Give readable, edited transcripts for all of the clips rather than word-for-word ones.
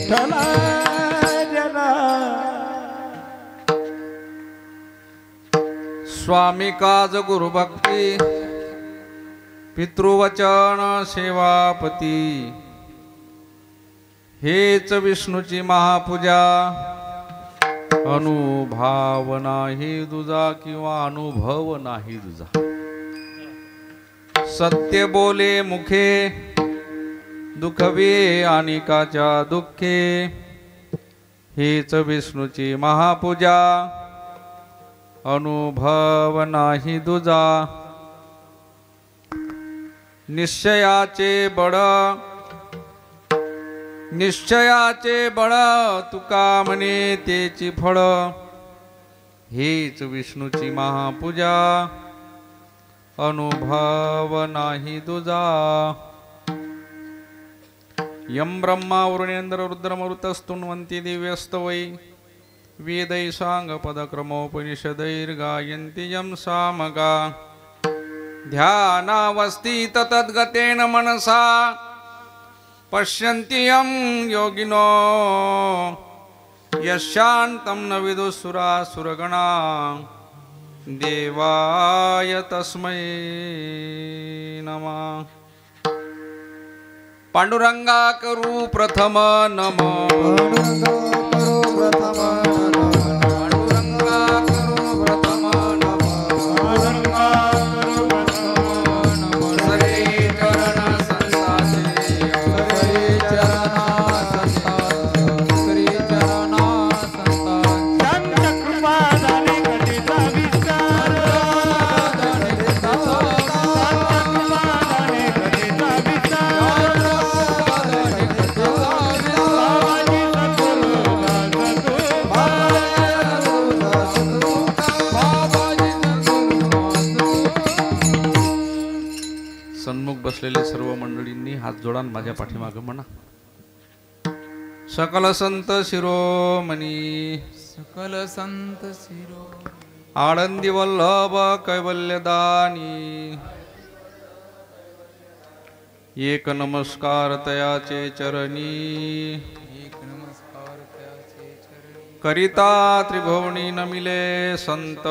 विठ्ठला जना स्वामी काज गुरु भक्ती पितृवचन सेवापती हेच विष्णूची महापूजा अनुभव नाही तुझा किंवा अनुभव नाही तुझा सत्य बोले मुखे दुखवे अनेकाच्या दुःखे हेच विष्णूची महापूजा अनुभव नाही तुझा निश्चयाचे बळ तुका म्हणे तेची फळ हेच विष्णूची महापूजा अनुभव नाही तुझा यम ब्रह्मा वरुणेंद्र रुद्रमरुतस्तुन्वन्ति दिव्यस्तवै वेदै सांग पदक्रमोपनिषदैर्गायन्ति यं सामगा ध्यानावस्थित तद्गतेन मनसा पश्यन्ति यं योगिनो यशान्तं न विदुसुरासुरगणा देवाय तस्मै नमः पांडुरंगा करू प्रथम नमः बसलेले सर्व मंडळींनी हात जोडा माझ्या पाठीमागे म्हणा सकल संत शिरोमणी सकल संत शिरो आनंदी वल्लभ कैवल्यदानी एक नमस्कार तयाचे चरणी एक नमस्कार त्याचे चरणी करिता त्रिभुवनी नमिले संत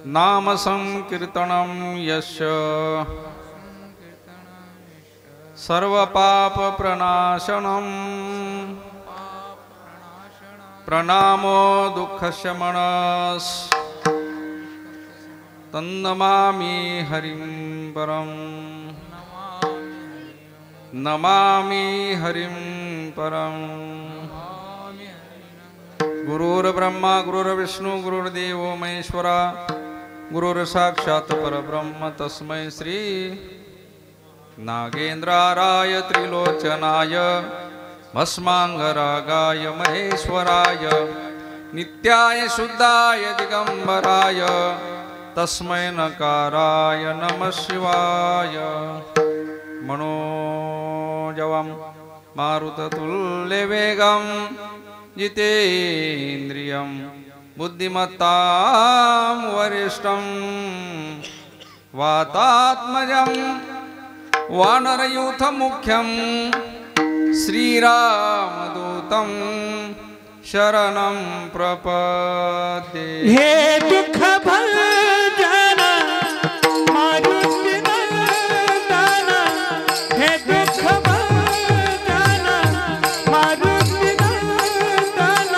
नाम संकीर्तनम यश सर्व पाप प्रणाशनम प्रणामो दुःख शमनस तन्नमामि हरिं परम नमामि हरिं परम गुरुर्ब्रह्मा गुरुर्विष्णु गुरुर्देवो महेश्वरा गुरुर साक्षात परब्रह्म तस्मै श्री नागेंद्राराय त्रिलोचनाय भस्मांगरागाय महेश्वराय नित्याय शुद्धाय दिगंबराय तस्मै नकाराय नमः शिवाय मनोजवं मारुततुल्यवेगं जितेन्द्रियं बुद्धिमत्तां वरिष्ठं वातात्मजं वानरयूथमुख्यं श्रीरामदूतं शरणं प्रपद्ये हे दुःख भंजन मारुती नंदन हे दुःख भंजन मारुती नंदन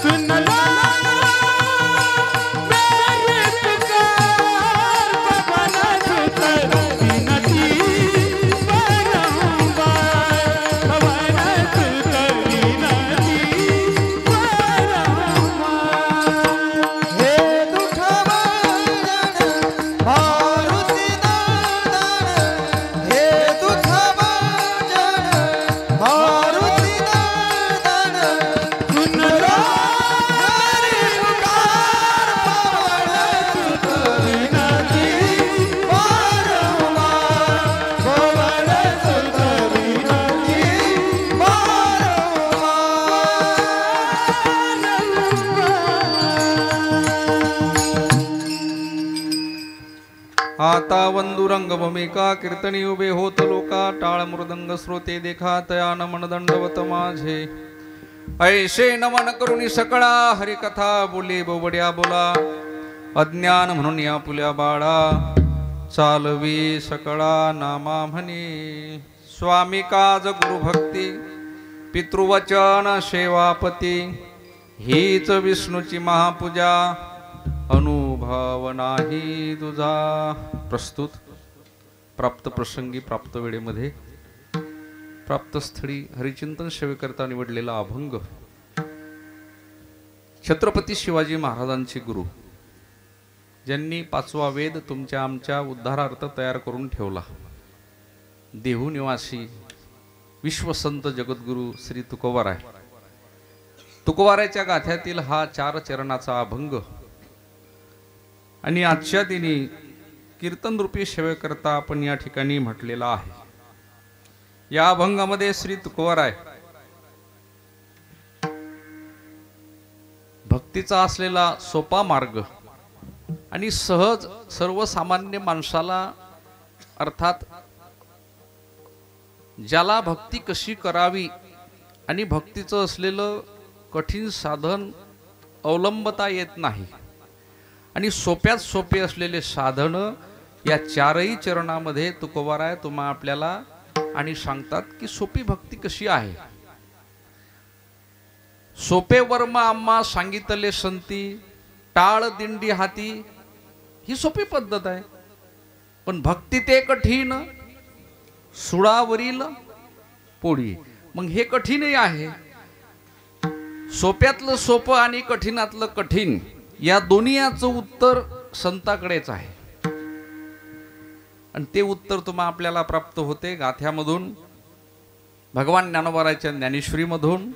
सुनला मेरी पुकार पवन सुत विनती बारंबार पवन सुत विनती बारंबार हे दुःख वायू रंगभूमिका कीर्तनी उभे होत लोका टाळ मृदंग श्रोते देखा तया नमन दंडवत माझे ऐशे नमन करुणी सकळा हरिकथा बोले बोबड्या बोला अज्ञान म्हणून या पुल्या बाळा चालवी सकळा नामा म्हणे स्वामी काज गुरुभक्ती पितृवचन सेवापती हीच विष्णूची महापूजा अनुभव नाही तुझा। प्रस्तुत प्राप्त प्रसंगी प्राप्त वेळेमध्ये प्राप्त स्थळी हरिचिंतन सेवेकरता निवडलेला अभंग छत्रपती शिवाजी महाराजांचे गुरु ज्यांनी पाचवा वेद तुमच्या आमच्या उद्धारार्थ तयार करून ठेवला, देहू निवासी विश्वसंत जगद्गुरु श्री तुकोबाराय तुकोबारायच्या गाथ्यातील हा 4 चरणाचा अभंग आणि आजच्या दिनी कीर्तन रूपी सेवेकरता आपण या ठिकाणी म्हटलेला आहे। या अभंगामध्ये श्री तुकोबाराय भक्तीचा असलेला सोपा मार्ग आणि सहज सर्वसामान्य माणसाला अर्थात ज्याला भक्ती कशी करावी आणि भक्तीचं असलेलं कठीण साधन अवलंबता येत नाही आणि सोप्यात सोपे असलेले साधन या 4ही चरणामध्ये तुकोबाराय तुम्हा आपल्याला आणि सांगतात की सोपी भक्ती कशी आहे। सोपे वर्म आम्हा सांगितले संती टाळ दिंडी हाती ही सोपी पद्धत आहे, पण भक्ती ते कठीण सुळावरील पोळी। मग हे कठीणही आहे, सोप्यातलं सोपं आणि कठीणातलं कठीण या दोन्हीचं उत्तर संताकडेच आहे आणि ते उत्तर तुम्हा आपल्याला प्राप्त होते गाथ्यामधून, भगवान ज्ञानोबारायच्या ज्ञानेश्वरीमधून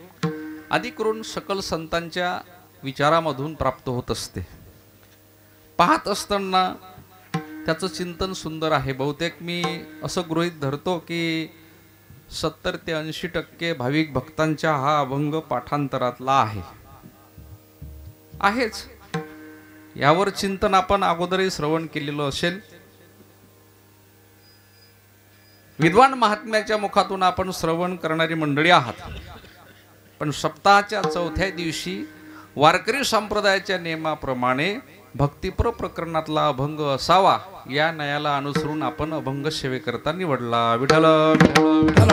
आदी करून सकल संतांच्या विचारामधून प्राप्त होत असते। पाहत असताना त्याचं चिंतन सुंदर आहे। बहुतेक मी असं गृहीत धरतो की 70 ते 80% भाविक भक्तांच्या हा अभंग पाठांतरातला आहेच। यावर चिंतन आपण अगोदरही श्रवण केलेलं असेल। विद्वान महात्म्याच्या मुखातून आपण श्रवण करणारी मंडळी आहात, पण सप्ताहाच्या 4थ्या दिवशी वारकरी संप्रदायाच्या नियमाप्रमाणे भक्तिपर प्रकरणातला अभंग असावा या नयाला अनुसरून आपण अभंग सेवेकरता निवडला। विठ्ठल विठ्ठल विठ्ठल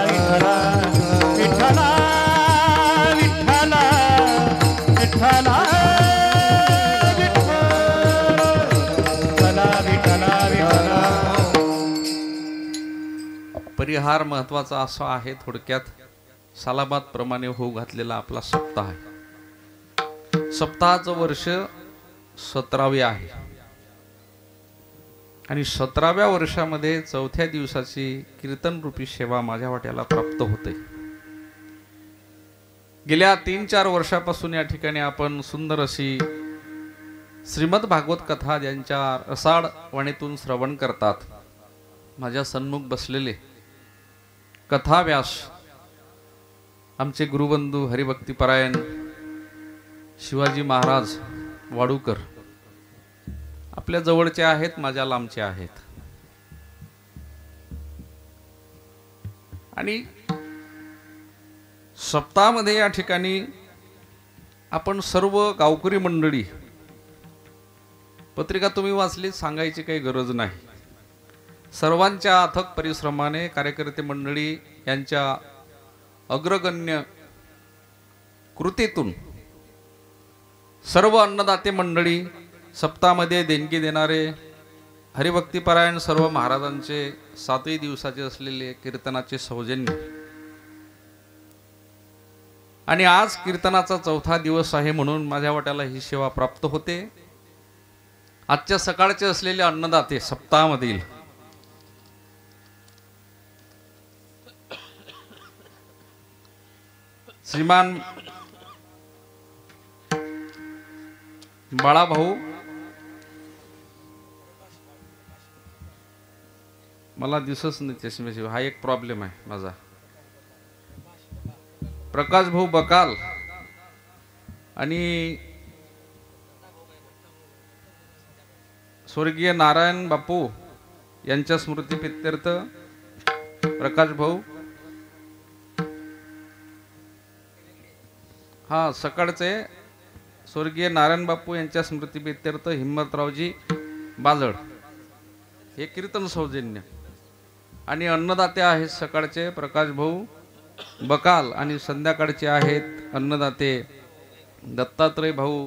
विठ्ठल विठ्ठल परिहार महत्वाचा असा आहे। थोडक्यात सालाबाद प्रमाणे होऊ घातलेला आपला सप्ताह आहे। सप्ताहाचं वर्ष 17वे आहे आणि 17व्या वर्षामध्ये 4थ्या दिवसाची कीर्तन रूपी सेवा माझ्या वाट्याला प्राप्त होते। गेल्या 3-4 वर्षापासून या ठिकाणी आपण सुंदर अशी श्रीमद भागवत कथा ज्यांच्या रसाळ वाणीतून श्रवण करतात, माझ्या सन्मुख बसलेले कथा व्यास आमचे गुरुबंधू हरिभक्तीपरायण शिवाजी महाराज वाडूकर आपल्या जवळचे आहेत, माझ्या लांबचे आहेत आणि सप्ताहामध्ये या ठिकाणी आपण सर्व गावकरी मंडळी, पत्रिका तुम्ही वाचली सांगायची काही गरज नाही, सर्वांच्या अथक परिश्रमाने कार्यकर्ते मंडळी यांच्या अग्रगण्य कृतीतून सर्व अन्नदाते मंडळी सप्ताहामध्ये देणगी देणारे हरिभक्तीपरायण सर्व महाराजांचे 7ही दिवसाचे असलेले कीर्तनाचे सौजन्य आणि आज कीर्तनाचा 4था दिवस आहे म्हणून माझ्या वाट्याला ही सेवा प्राप्त होते। आजच्या सकाळचे असलेले अन्नदाते सप्ताहामधील श्रीमान बाळाभाऊ, मला दिसत नाही चष्म्याशिवाय, हा एक प्रॉब्लेम आहे माझा। प्रकाश भाऊ बकाल आणि स्वर्गीय नारायण बापू यांच्या स्मृती प्रित्यर्थ प्रकाश भाऊ, हा सकाळचे स्वर्गीय नारायण बापू यांच्या स्मृती प्रित्यर्थ हिम्मतरावजी बाजळ हे कीर्तन सौजन्य, आणि अन्नदाते आहेत सकाळचे प्रकाश भाऊ बकाल, आणि संध्याकाळचे आहेत अन्नदाते दत्तात्रय भाऊ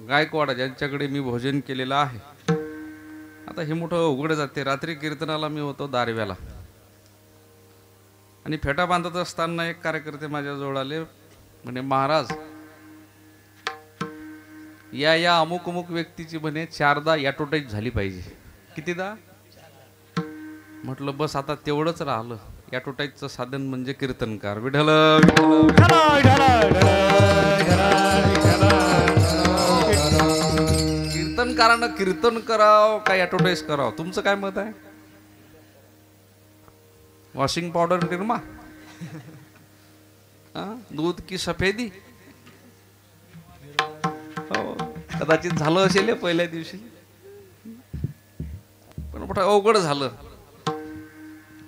गायकवाड ज्यांच्याकडे मी भोजन केलेलं आहे. आता हे मोठं उघड जाते. रात्री कीर्तनाला मी होतो दारव्याला, आणि फेटा बांधत असताना एक कार्यकर्ते माझ्याजवळ आले, म्हणे महाराज या अमुक अमुक व्यक्तीची म्हणे 4दा ॲडव्हर्टाईज झाली पाहिजे. कितीदा? म्हटलं बस आता तेवढंच राहिलं. ॲडव्हर्टाईजचं साधन म्हणजे कीर्तनकार. विठ्ठल कीर्तनकारानं कीर्तन करावं काय ॲडव्हर्टाईज करावं, तुमचं काय मत आहे? वॉशिंग पावडर निरमा, दूध की सफेदी, कदाचित झालं असेल पहिल्या दिवशी, पण मोठं अवघड झालं.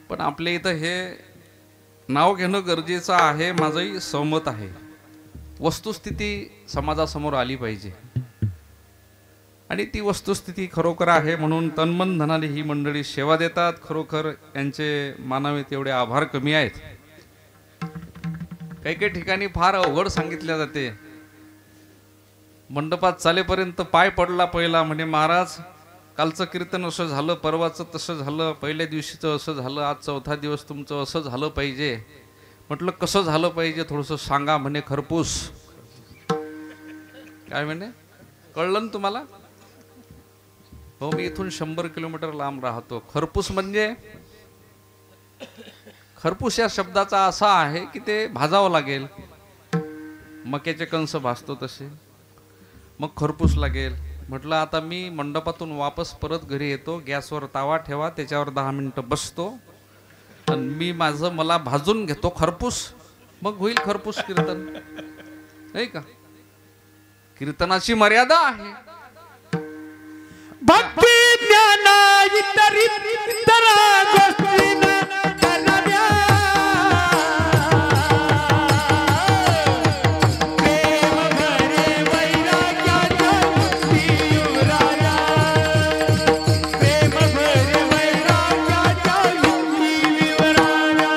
पण आपल्या इथं हे नाव घेणं गरजेचं आहे, माझंही सहमत आहे. वस्तुस्थिती समाजासमोर आली पाहिजे, आणि ती वस्तुस्थिती खरोखर आहे म्हणून तनमन धनाने ही मंडळी सेवा देतात. खरोखर यांचे मानावे तेवढे आभार कमी आहेत. काही काही ठिकाणी फार अवघड सांगितल्या जाते. मंडपात चालेपर्यंत पाय पडला पहिला, म्हणे महाराज कालचं कीर्तन असं झालं, परवाचं तसं झालं, पहिल्या दिवशीचं असं झालं, आज 4था दिवस तुमचं असं झालं पाहिजे. म्हटलं कसं झालं पाहिजे थोडंसं सांगा. म्हणे खरपूस. काय म्हणे, कळलं ना तुम्हाला? हो, मी इथून 100 किलोमीटर लांब राहतो. खरपूस म्हणजे, खरपूस या शब्दाचा असा आहे की ते भाजावं लागेल. मक्याचे कंस भाजतो तसे, मग खरपूस लागेल. म्हटलं आता मी मंडपातून वापस परत घरी येतो, गॅसवर तावा ठेवा, त्याच्यावर 10 मिनिटं बसतो, आणि मला भाजून घेतो खरपूस, मग होईल खरपूस कीर्तन. नाही का? कीर्तनाची मर्यादा आहे. भक्ती ज्ञाना इतर गोष्टींना कराव्या, प्रेम भरे वैराग्याच्या युक्ती उराव्या, प्रेम भरे वैराग्याच्या युक्ती उराव्या.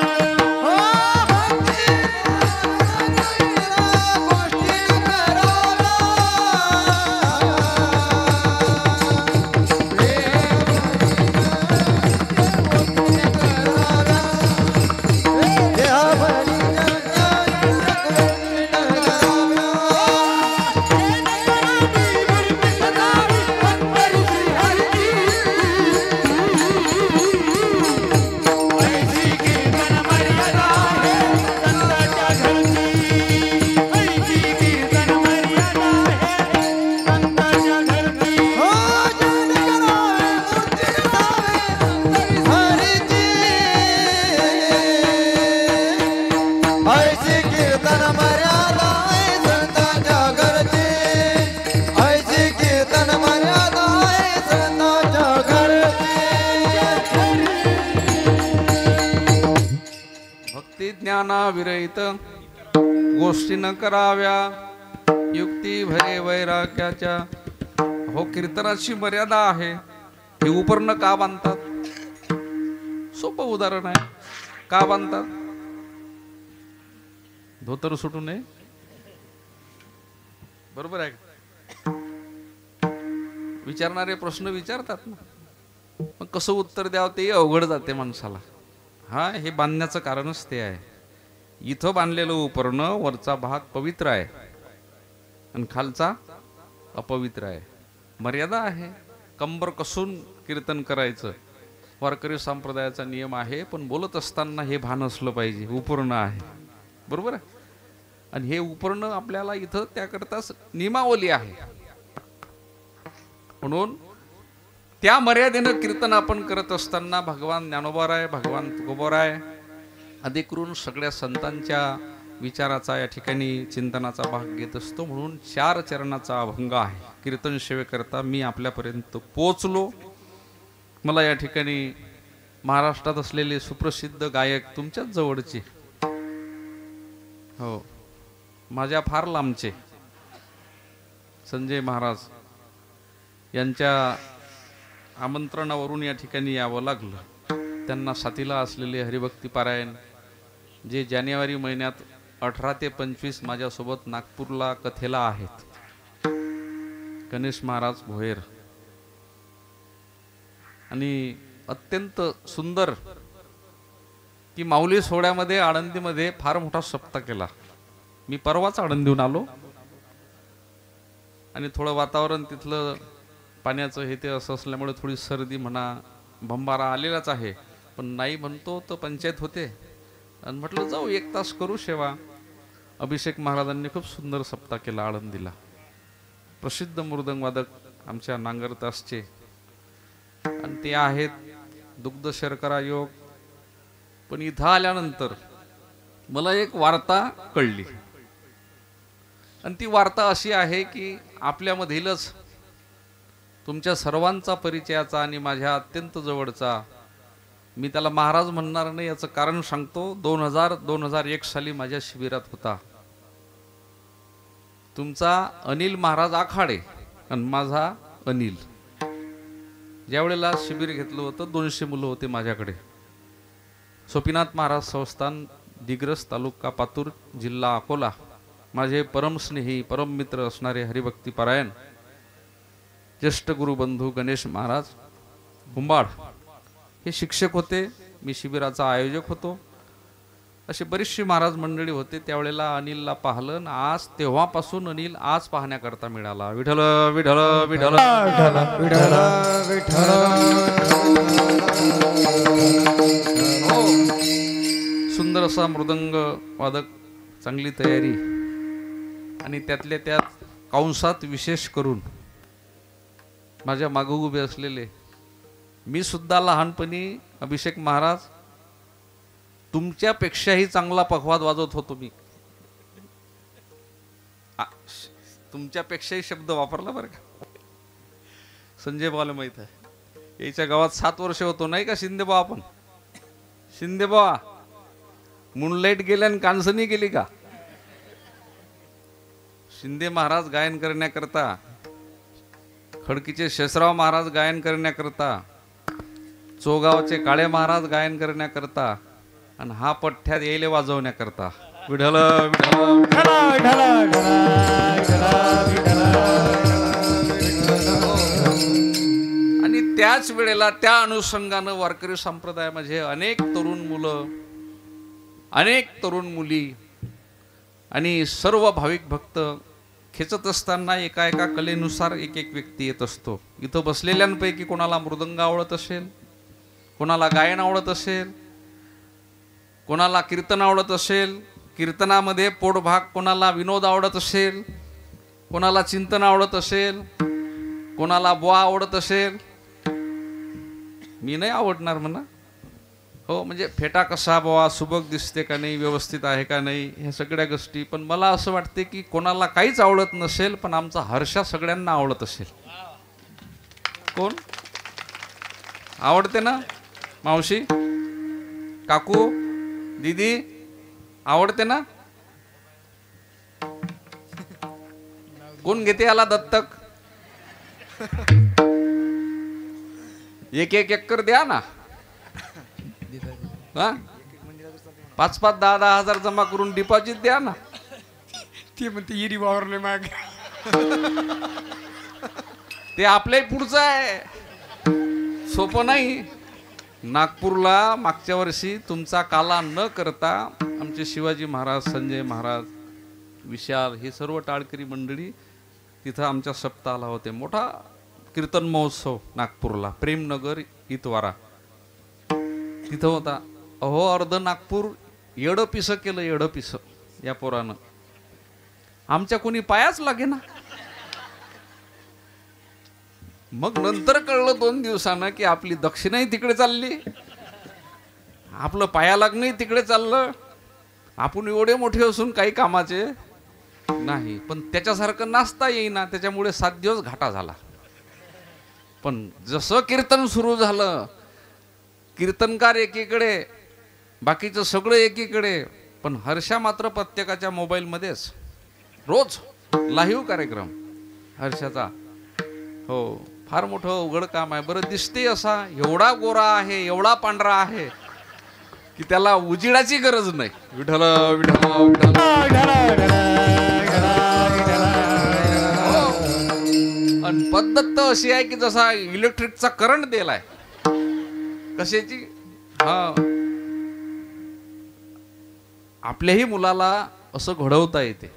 ज्ञानाविरहित गोष्टी न कराव्या, युक्ती भरे वैराग्याच्या. हो, कीर्तनाची मर्यादा आहे. हे उपर्ण का बांधतात? सोपं उदाहरण आहे. का बांधतात? धोतर सुटू नये, बरोबर आहे. विचारणारे प्रश्न विचारतात ना, मग कसं उत्तर द्यावं ते अवघड जाते माणसाला. हा, हे बांधण्याचं कारणच ते आहे. इथं बांधलेलं उपर्ण वरचा भाग पवित्र आहे आणि खालचा अपवित्र आहे. मर्यादा आहे. कंबर कसून कीर्तन करायचं वारकरी संप्रदायाचा नियम आहे, पण बोलत असताना हे भान असलं पाहिजे. उपर्ण आहे, बरोबर आहे. आणि हे उपर्ण आपल्याला इथं त्याकरताच नियमावली आहे. म्हणून त्या मर्यादेनं कीर्तन आपण करत असताना भगवान ज्ञानोबाराय, भगवान तुकोबाराय, अधिक करून सगळ्या संतांच्या विचाराचा या ठिकाणी चिंतनाचा भाग घेत असतो. म्हणून 4 चरणाचा अभंग आहे. कीर्तन सेवेकरता मी आपल्यापर्यंत पोचलो. मला या ठिकाणी महाराष्ट्रात असलेले सुप्रसिद्ध गायक तुमच्याच जवळचे, हो माझ्या फार लांबचे संजय महाराज यांच्या आमंत्रणावरून या ठिकाणी यावं लागलं. त्यांना साथीला असलेले हरिभक्ती पारायण जे जानेवारी महिन्यात 18 ते 25 माझ्यासोबत नागपूरला कथेला आहेत, गणेश महाराज भोयर. आणि अत्यंत सुंदर की माऊली सोहळ्यामध्ये आळंदीमध्ये फार मोठा सप्ताह केला. मी परवाच आळंदीहून आलो आणि थोडं वातावरण तिथलं पाण्याचं हे ते असं असल्यामुळे थोडी सर्दी म्हणा भंबारा आलेलाच आहे. पण नाही म्हणतो तर पंचायत होते आणि म्हटलं जाऊ 1 तास करू सेवा. अभिषेक महाराजांनी खूप सुंदर सप्ताह केला आळंदीला. प्रसिद्ध मृदंगवादक आमच्या नांगरतासचे आणि ते आहेत दुग्ध शर्करा योग. पण इथं आल्यानंतर मला एक वार्ता कळली आणि ती वार्ता अशी आहे की आपल्यामधीलच तुमच्या सर्वांचा परिचयाचा आणि माझ्या अत्यंत जवळचा, मी त्याला महाराज म्हणणार नाही याचं कारण सांगतो. 2001 साली माझ्या शिबिरात होता तुमचा अनिल महाराज आखाडे आणि माझा अनिल. ज्या वेळेला शिबिर घेतलं होतं 200 मुलं होते माझ्याकडे. सोपीनाथ महाराज संस्थान, दिग्रस, तालुका पातूर, जिल्हा अकोला. माझे परमस्नेही परम मित्र असणारे हरिभक्ती पारायण ज्येष्ठ गुरुबंधू गणेश महाराज कुंभाड हे शिक्षक होते. मी शिबिराचा आयोजक होतो. अशी बरीचशी महाराज मंडळी होते. त्यावेळेला अनिलला पाहिलं. आज तेव्हापासून अनिल आज पाहण्याकरता मिळाला. विठ्ठल विठ्ठल विठ्ठल विठ्ठल विठ्ठल. हो, सुंदर असा मृदंग वादक, चांगली तयारी आणि त्यातल्या त्यात कंसात विशेष करून माझ्या मागे उभे असलेले, मी सुद्धा लहानपणी अभिषेक महाराज तुमच्यापेक्षाही चांगला पखवाद वाजवत होतो. मी तुमच्यापेक्षाही शब्द वापरला बरं का. संजय भाऊला माहित आहे, याच्या गावात 7 वर्ष होतो नाही का शिंदे भाऊ. आपण शिंदे भाऊ मूनलाईट गेल्या आणि कांसनी गेली का. शिंदे महाराज गायन करण्याकरता, खडकीचे शेषराव महाराज गायन करण्याकरता, चोगावचे काळे महाराज गायन करण्याकरता आणि हा पठ्ठ्यात येले वाजवण्याकरता. विठ्ठल विठ्ठल. आणि त्याच वेळेला त्या अनुषंगानं वारकरी संप्रदायामध्ये अनेक तरुण मुलं, अनेक तरुण मुली आणि सर्व भाविक भक्त खेचत असताना एका एका कलेनुसार एक एक व्यक्ती येत असतो. इथं बसलेल्यांपैकी कोणाला मृदंग आवडत असेल, कोणाला गायन आवडत असेल, कोणाला कीर्तन आवडत असेल, कीर्तनामध्ये पोटभाग, कोणाला विनोद आवडत असेल, कोणाला चिंतन आवडत असेल, कोणाला बुवा आवडत असेल. मी नाही आवडणार म्हणा. हो, म्हणजे फेटा कसा बुवा, सुबक दिसते का नाही, व्यवस्थित आहे का नाही, ह्या सगळ्या गोष्टी. पण मला असं वाटते की कोणाला काहीच आवडत नसेल पण आमचा हर्षा सगळ्यांना आवडत असेल. कोण आवडते ना? मावशी, काकू, दीदी आवडते ना? कोण घेते याला दत्तक? एक एक एकर द्या ना. 5-5, 10-10 हजार जमा करून डिपॉझिट द्या ना. ती म्हणते इरी वावरले माग. ते आपल्याही पुढचं आहे, सोपं नाही. नागपूरला मागच्या वर्षी तुमचा काला न करता आमचे शिवाजी महाराज, संजय महाराज, विशाल हे सर्व टाळकरी मंडळी तिथं आमच्या सप्ताहाला होते. मोठा कीर्तन महोत्सव नागपूरला, प्रेमनगर इतवारा तिथं होता. अहो, अर्ध नागपूर येडं पिसं केलं, येडं पिसं या पोरानं. आमच्या कोणी पायाच लागे ना. मग नंतर कळलं 2 दिवसानं की आपली दक्षिणाही तिकडे चालली, आपलं पाया लागणंही तिकडे चाललं, आपण एवढे मोठे असून काही कामाचे नाही, पण त्याच्यासारखं नाचता येईना, त्याच्यामुळे 7 दिवस घाटा झाला. पण जसं कीर्तन सुरू झालं, कीर्तनकार एकीकडे, बाकीचं सगळं एकीकडे, पण हर्षा मात्र प्रत्येकाच्या मोबाईलमध्येच रोज लाईव्ह कार्यक्रम हर्षाचा. हो, फार मोठं अवघड काम आहे. बरं दिसते असा, एवढा गोरा आहे, एवढा पांढरा आहे की त्याला उजिडाची गरज नाही. विठ्ठल विठ्ठल विठ्ठल. आणि पद्धत तर अशी आहे की जसा इलेक्ट्रिकचा करंट दिलाय. कशाची? हा, आपल्याही मुलाला असं घडवता येते,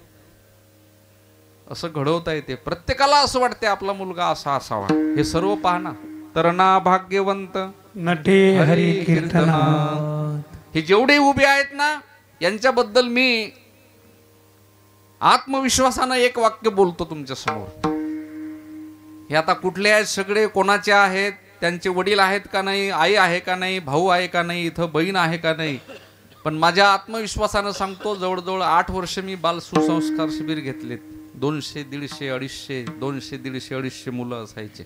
असं घडवता येते. प्रत्येकाला असं वाटते आपला मुलगा असा असावा. हे सर्व पाहना. तरणा भाग्यवंत नटे हरी कीर्तना. हे जेवढे उभे आहेत ना, यांच्याबद्दल मी आत्मविश्वासानं एक वाक्य बोलतो तुमच्या समोर. हे आता कुठले आहेत सगळे, कोणाचे आहेत, त्यांचे वडील आहेत का नाही, आई आहे का नाही, भाऊ आहे का नाही, इथं बहीण आहे का नाही, पण माझ्या आत्मविश्वासानं सांगतो, जवळजवळ 8 वर्ष मी बाल सुसंस्कार शिबिर घेतलेत. 200, 150, 250, 200, 150, 250 मुलं असायचे.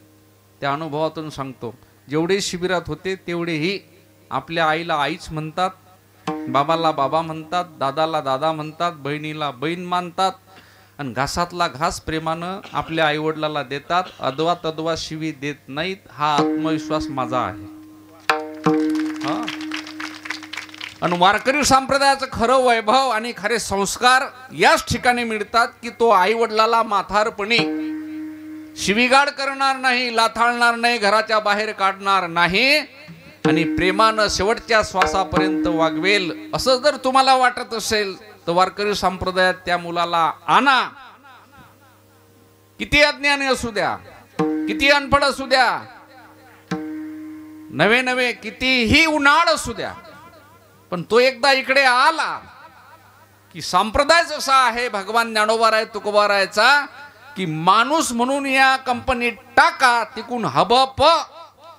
त्या अनुभवातून सांगतो, जेवढे शिबिरात होते तेवढेही आपल्या आईला आईच म्हणतात, बाबाला बाबा म्हणतात, दादाला दादा म्हणतात, बहिणीला बहीण मानतात, आणि घासातला घास प्रेमानं आपल्या आईवडिलाला देतात. अदवा तदवा शिवी देत नाहीत. हा आत्मविश्वास माझा आहे. हा, आणि वारकरी संप्रदायाचं खरं वैभव आणि खरे संस्कार याच ठिकाणी मिळतात की तो आई वडिलाला म्हातारपणी शिवीगाळ करणार नाही, लाथाळणार नाही, घराच्या बाहेर काढणार नाही, आणि प्रेमानं शेवटच्या श्वासापर्यंत वागवेल. असं जर तुम्हाला वाटत असेल तर वारकरी संप्रदायात त्या मुलाला आणा. किती अज्ञानी असू द्या, किती अनपढ असू द्या, नवे नवे कितीही उन्हाळ असू द्या, पण तो एकदा इकडे आला की संप्रदाय जसा आहे भगवान ज्ञानोबाराय तुकोबारायचा, की माणूस म्हणून या कंपनीत टाका, तिकून हबप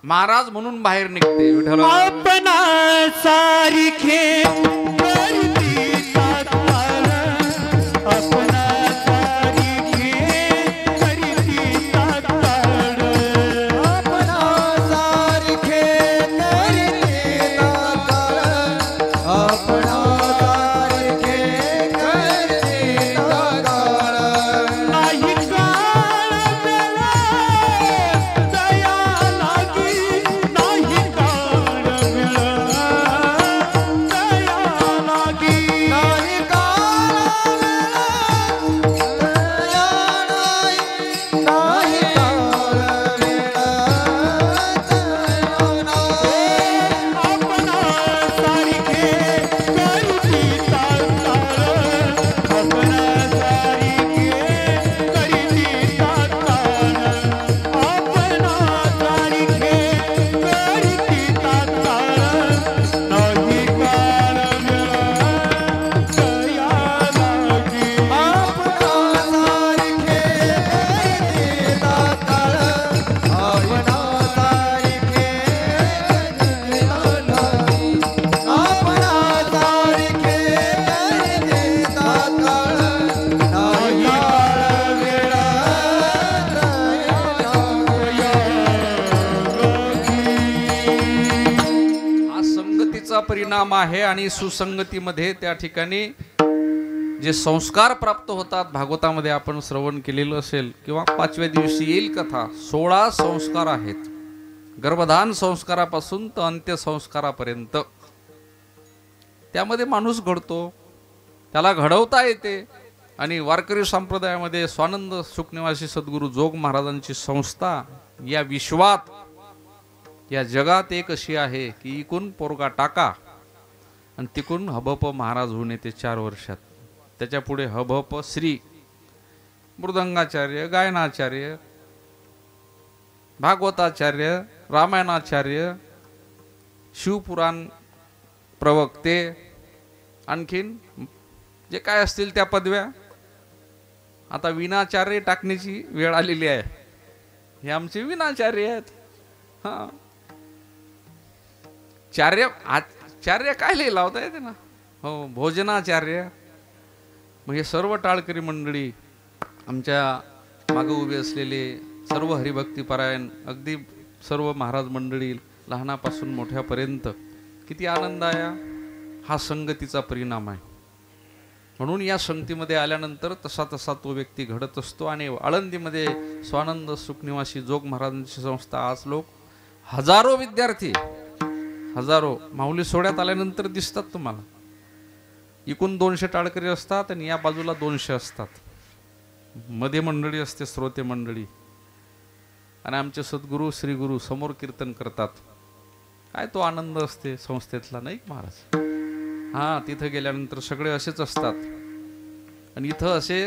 महाराज म्हणून बाहेर निघते. विठ्ठल आपणा सारिखे करती तात्काळ, आपणा सारिखे करती तात्काळ, आपणा सारिखे करती तात्काळ, आपणा सारिखे करती तात्काळ. नाही काळ वेळा दया लागी, नाही काळ वेळा दया लागी, नाही काळ वेळा दया नाही, नाही काळ वेळा दया नाही. आपणा सारिखे करती तात्काळ, आपणा सारिखे करती तात्काळ, आपणा सारिखे करती तात्काळ, नाही काळ वेळा दया लागी. आपणा सारिखे करती तात्काळ, आपणा सारिखे करती तात्काळ, आपणा सारिखे करती तात्काळ, नाही काळ वेळा हा संगतीचा परिणाम आहे. आणि सुसंगतीमध्ये त्या ठिकाणी जे संस्कार प्राप्त होतात, भागवतामध्ये आपण श्रवण केलेलं असेल किंवा 5व्या दिवशी येईल कथा, 16 संस्कार आहेत. गर्भधान संस्कारापासून तर अंत्यसंस्कारापर्यंत त्यामध्ये माणूस घडतो, त्याला घडवता येते. आणि वारकरी संप्रदायामध्ये स्वानंद सुखनिवासी सद्गुरू जोग महाराजांची संस्था या विश्वात, या जगात एक अशी आहे की इकून पोरगा टाका आणि तिकून हबप महाराज होऊन येते 4 वर्षात. त्याच्या पुढे हबप श्री मृदंगाचार्य, गायनाचार्य, भागवताचार्य, रामायणाचार्य, शिवपुराण प्रवक्ते, आणखीन जे काय असतील त्या पदव्या. आता विनाचार्य टाकण्याची वेळ आलेली आहे. हे आमचे विनाचार्य आहेत. हा, चार्य काय लिहिला होता येते ना, हो भोजनाचार्य. मग हे सर्व टाळकरी मंडळी, आमच्या मागे उभे असलेले सर्व हरिभक्तीपरायण, अगदी सर्व महाराज मंडळी, लहानापासून मोठ्यापर्यंत, किती आनंद आहे. हा संगतीचा परिणाम आहे. म्हणून या संगतीमध्ये आल्यानंतर तसा तसा तो व्यक्ती घडत असतो. आणि आळंदीमध्ये स्वानंद सुखनिवासी जोग महाराजांची संस्था, आज लोक हजारो विद्यार्थी, हजारो माऊली सोहळ्यात आल्यानंतर दिसतात तुम्हाला. एकूण 200 टाळकरी असतात आणि या बाजूला 200 असतात. मध्ये मंडळी असते, श्रोते मंडळी. आणि आमचे सद्गुरू श्री गुरु समोर कीर्तन करतात. काय तो आनंद असते संस्थेतला, नाही महाराज. हा, तिथं गेल्यानंतर सगळे असेच असतात. आणि इथं असे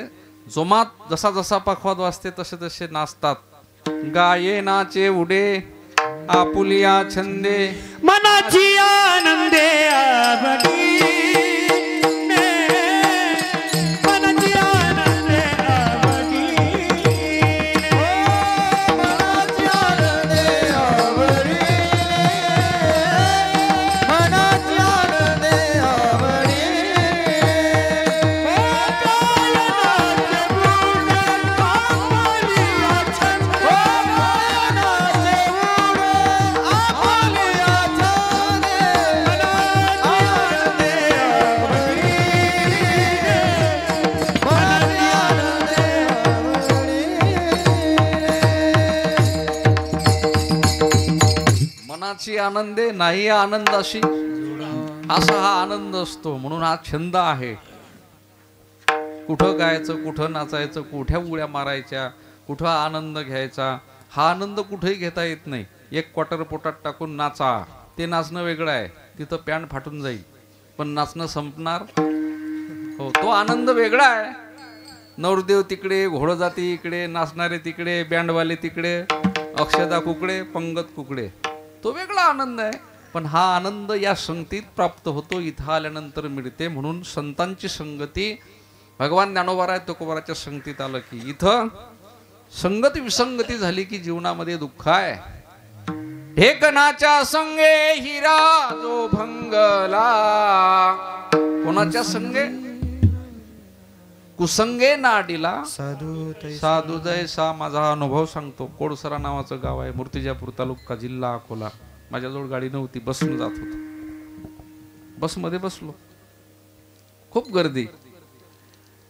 जोमात जसा जसा पखवाद वाजते तसे तसे नाचतात. गाये नाचे उडे आपुलिया छंदे, मनाची आनंदे आवडी, मनाची आनंदे आवडी, मनाची आनंदे आवडी, मनाची आनंदे आवडी. मनाची आनंदे नाही आनंदाशी, असा हा आनंद असतो. म्हणून हा छंद आहे. कुठं गायचं, कुठं नाचायचं, कुठ्या उड्या मारायच्या, कुठं आनंद घ्यायचा. हा आनंद कुठेही घेता येत नाही. 1 क्वार्टर पोटात टाकून नाचा, ते नाचणं वेगळं आहे. तिथं पॅन्ट फाटून जाईल, पण नाचणं संपणार. हो, तो आनंद वेगळा आहे. नवरदेव तिकडे, घोडजाती इकडे, नाचणारे तिकडे, बँडवाले तिकडे, अक्षदा कुकडे, पंगत कुकडे, तो वेगळा आनंद आहे. पण हा आनंद या संगतीत प्राप्त होतो, इथं आल्यानंतर मिळते. म्हणून संतांची संगती, भगवान ज्ञानोबा तुकोबाराच्या संगतीत आलं की इथं संगती विसंगती झाली की जीवनामध्ये दुःख आहे. ढेकणाच्या संगे हिरा जो भंगला, कोणाच्या संगे? कुसंगे नाडीला साधू जैसा. माझा अनुभव सांगतो. कोडसरा नावाचं गाव आहे, मूर्तिजापूर तालुका, जिल्हा अकोला. माझ्याजवळ गाडी नव्हती, बसनं जात होतो. बसमध्ये बसलो, खूप गर्दी.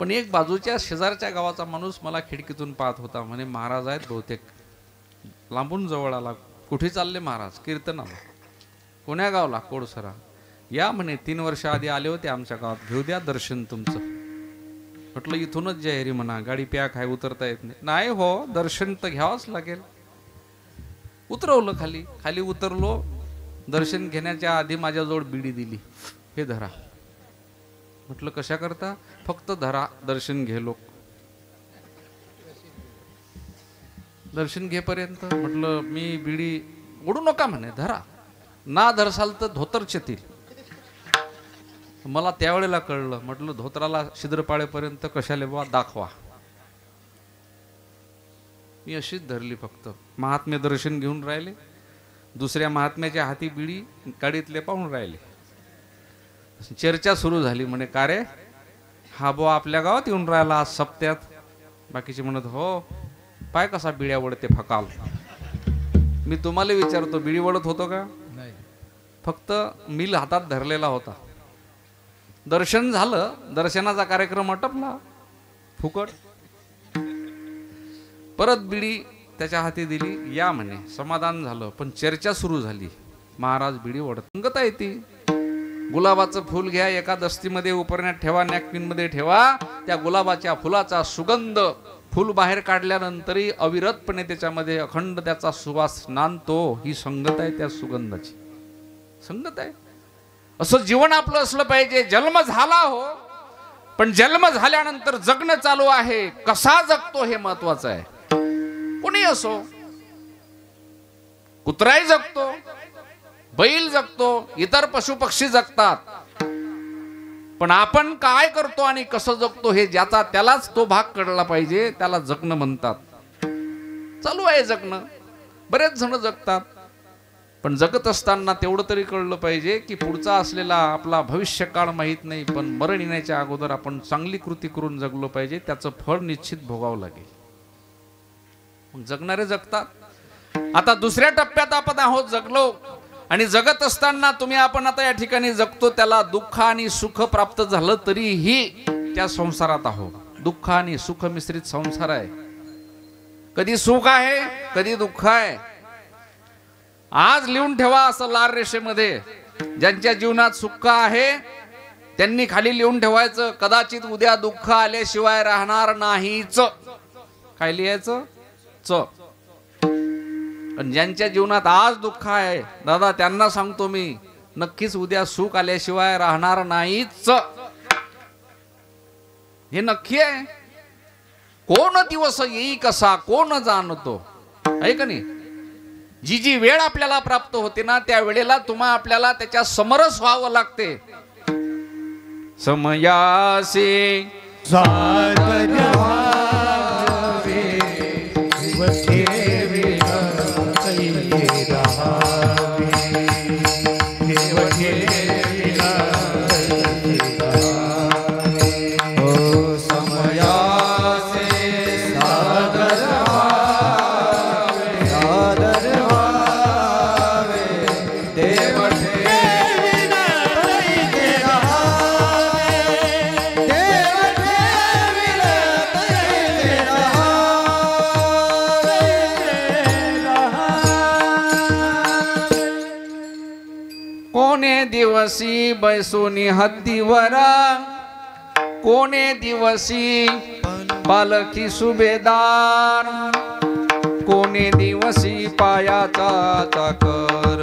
पण एक बाजूच्या शेजारच्या गावाचा माणूस मला खिडकीतून पाहत होता. म्हणे महाराज आहेत बहुतेक. लांबून जवळ आला. कुठे चालले महाराज? कीर्तनाला. कोण्या गावला? कोडसरा. या म्हणे, 3 वर्ष आधी आले होते आमच्या गावात, घेऊ द्या दर्शन तुमचं. म्हटलं इथूनच जाहिरी म्हणा, गाडी पॅक आहे, उतरता येत नाही. नाही हो, दर्शन तर घ्यावंच लागेल. उतरवलं खाली. खाली उतरलो. दर्शन घेण्याच्या आधी माझ्याजवळ बिडी दिली. हे धरा. म्हटलं कशा करता? फक्त धरा, दर्शन घे. लोक दर्शन घेपर्यंत म्हटलं मी बिडी ओढू नका म्हणे, धरा. ना धरसाल तर धोतर चेतील. मला त्यावेळेला कळलं. म्हटलं धोत्राला छिद्रपाळेपर्यंत कशाले बा, दाखवा. मी अशीच धरली फक्त. महात्मे दर्शन घेऊन राहिले. दुसऱ्या महात्म्याच्या हाती बिडी, गाडीतले पाहून राहिले. चर्चा सुरू झाली. म्हणे का रे, हा बुवा आपल्या गावात येऊन राहिला आज सप्त्यात. बाकीचे म्हणत हो, पाय कसा बिड्या वडते फकाल. मी तुम्हाला विचारतो, बिडी वडत होतो का? नाही. फक्त मिल हातात धरलेला होता. दर्शन झालं. दर्शनाचा कार्यक्रम आटपला. फुकट. परत बिडी त्याच्या हाती दिली. या म्हणे, समाधान झालं. पण चर्चा सुरू झाली. महाराज बिडी ओढत. संगत आहे ती. गुलाबाचं फुल घ्या, एका दस्तीमध्ये उपरण्यात ठेवा, नॅपकिन मध्ये ठेवा. त्या गुलाबाच्या फुलाचा सुगंध, फुल बाहेर काढल्यानंतरही अविरतपणे त्याच्यामध्ये अखंड त्याचा सुवास नांदतो. ही संगत आहे त्या सुगंधाची. संगत आहे. असं जीवन आपलं असलं पाहिजे. जन्म झाला हो, पण जन्म झाल्यानंतर जगणं चालू आहे. कसा जगतो हे महत्वाचं आहे. कोणी असो, कुत्राही जगतो, बैल जगतो, इतर पशु पक्षी जगतात. पण आपण काय करतो आणि कसं जगतो हे ज्याचा त्यालाच तो भाग कळला पाहिजे. त्याला जगणं म्हणतात. चालू आहे जगणं. बरेच जण जगतात. पण जगत असताना तेवढं तरी कळलं पाहिजे की पुढचा असलेला आपला भविष्यकाळ माहीत नाही, पण मरण येण्याच्या अगोदर आपण चांगली कृती करून जगलो पाहिजे, त्याचं फळ निश्चित भोगावं लागेल. मग जगणारे जगतात. आता दुसऱ्या टप्प्यात आपण आहोत, जगलो. आणि जगत असताना तुम्ही आपण आता या ठिकाणी जगतो, त्याला दुःख आणि सुख प्राप्त झालं तरीही त्या संसारात आहोत. दुःख आणि सुख मिश्रित संसार आहे. कधी सुख आहे, कधी दुःख आहे. आज लिहून ठेवा असं लाल रेषेमध्ये, ज्यांच्या जीवनात सुख आहे त्यांनी खाली लिहून ठेवायचं, कदाचित उद्या दुःख आल्याशिवाय राहणार नाहीच. काय लिहायचं? च. आणि ज्यांच्या जीवनात आज दुःख आहे दादा, त्यांना सांगतो मी, नक्कीच उद्या सुख आल्याशिवाय राहणार नाहीच. हे नक्की आहे. कोण दिवस येई कसा कोण जाणतो, आहे का नाही? जी जी वेळ आपल्याला प्राप्त होते ना, त्या वेळेला आपल्याला त्याच्या समरस व्हावं लागते. समयासी दिवसी बैसोनी हद्दीवरा, कोणे दिवसी पालखी सुभेदार, कोणे दिवसी पायाचा चाकर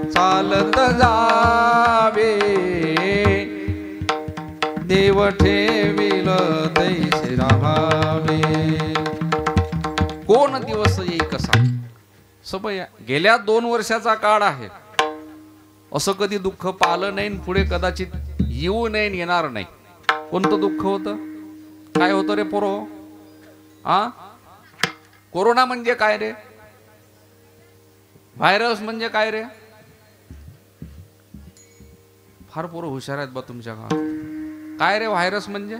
चालत जावे, देव ठेविल तैसे राहावे. कोण दिवस येई कसा. समय गेल्या 2 वर्षाचा काळ आहे. असं कधी दुःख पालं नाही, पुढे कदाचित येऊ नाही, येणार नाही. कोणतं दुःख होतं? काय होतं रे पोरो? कोरोना म्हणजे काय रे? व्हायरस म्हणजे काय रे? फार पोरं हुशार आहेत बा तुमच्या गावात. काय रे व्हायरस म्हणजे?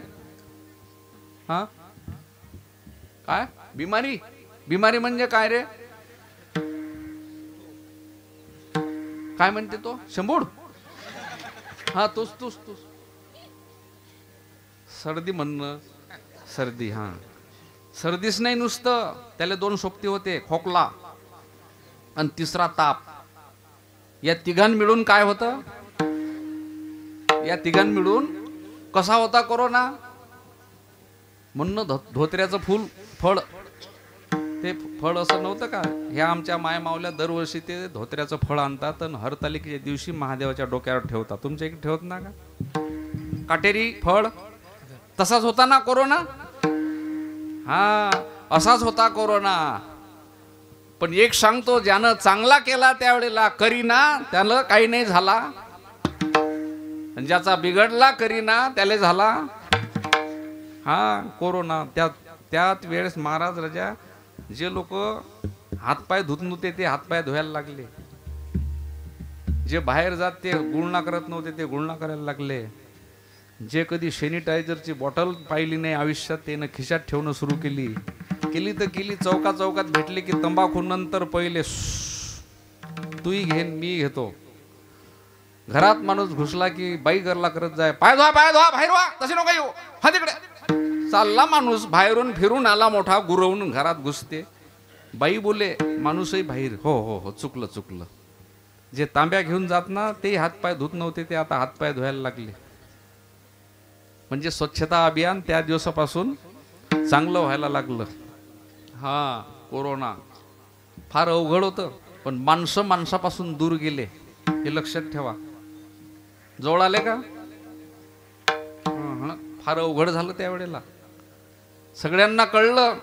काय बिमारी? बिमारी म्हणजे काय रे? काय म्हणते तो? शंभूड? तोच तोच तोच. सर्दी म्हणणं. सर्दी. सर्दीच नाही नुसतं, त्याला 2 सोबती होते, खोकला आणि तिसरा ताप. या तिघां मिळून काय होतं? या तिघां मिळून कसा होता कोरोना? म्हणणं धोत्र्याचं फळ. ते फळ असं नव्हतं का? ह्या आमच्या माय मावल्या दरवर्षी ते धोत्र्याचं फळ आणतात आणि हरतालिकेच्या दिवशी महादेवाच्या डोक्यावर ठेवतात. तुमच्या इकडे ठेवत ना का काटेरी फळ? तसाच होता ना कोरोना. असाच होता कोरोना. पण एक सांगतो, ज्यानं चांगला केला त्यावेळेला करीना त्याला काही नाही झाला, ज्याचा बिघडला करीना त्याला झाला कोरोना. त्यात वेळेस महाराज राजा, जे लोक हातपाय धुत नव्हते ते हातपाय धुवायला लागले, जे बाहेर जात ते गुळणा करत नव्हते ते गुळणा करायला लागले, जे कधी सॅनिटायझरची बॉटल पाहिली नाही आयुष्यात त्यानं खिशात ठेवणं सुरू केली. चौकात भेटले की तंबाखू नंतर पहिले तूही घेन मी घेतो. घरात माणूस घुसला की बाई गरला करत जाय, पाय धुवा बाहेर व्हा, तसे नको येऊ, हा तिकडे. चालला माणूस, बाहेरून फिरून आला मोठा, गुरवून घरात घुसते. बाई बोले, माणूसही बाहेर. हो चुकलं. जे तांब्या घेऊन जात ना ते हातपाय धुत नव्हते ते आता हातपाय धुवायला लागले. म्हणजे स्वच्छता अभियान त्या दिवसापासून चांगलं व्हायला लागलं. कोरोना फार अवघड होतं, पण माणसं माणसापासून दूर गेले हे लक्षात ठेवा. जवळ आले का? फार अवघड झालं त्यावेळेला. सगळ्यांना कळलं,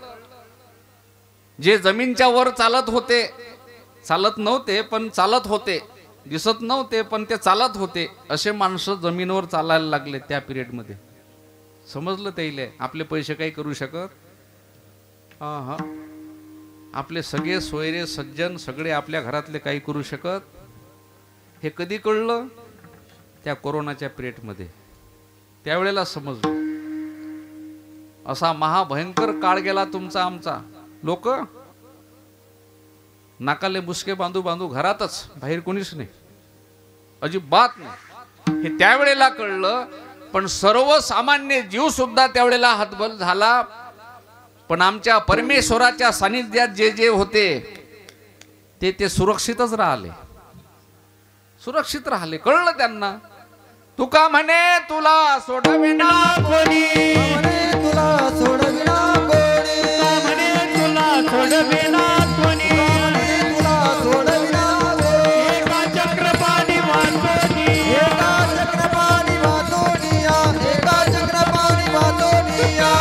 जे जमीनच्या वर चालत नव्हते पण चालत होते, दिसत नव्हते पण ते चालत होते, असे माणसं जमीनवर चालायला लागले त्या पिरियडमध्ये. समजलं त्याला आपले पैसे काही करू शकत. आपले सगळे सोयरे सज्जन सगळे आपल्या घरातले काही करू शकत. हे कधी कळलं? त्या कोरोनाच्या पिरियडमध्ये. त्यावेळेला समजलं. असा महाभयंकर काळ गेला तुमचा आमचा. लोक नाकाले मुसके बांधू बांधू घरातच, बाहेर कोणीच नाही, अजिबात नाही. हे त्यावेळेला कळलं. पण सर्वसामान्य जीव सुद्धा त्यावेळेला हतबल झाला. पण आमच्या परमेश्वराच्या सानिध्यात जे जे होते ते सुरक्षितच राहिले, सुरक्षित राहिले. कळलं त्यांना. तुका म्हणे तुला सोडविना कोणी, तुला सोडविना कोणी, म्हणे तुला सोडविना कोणी, तुला सोडविना कोणी. एका चक्रपाणी वाचोनी, एका चक्रपाणी वाचोनिया, एका चक्रपाणी वाचोनिया.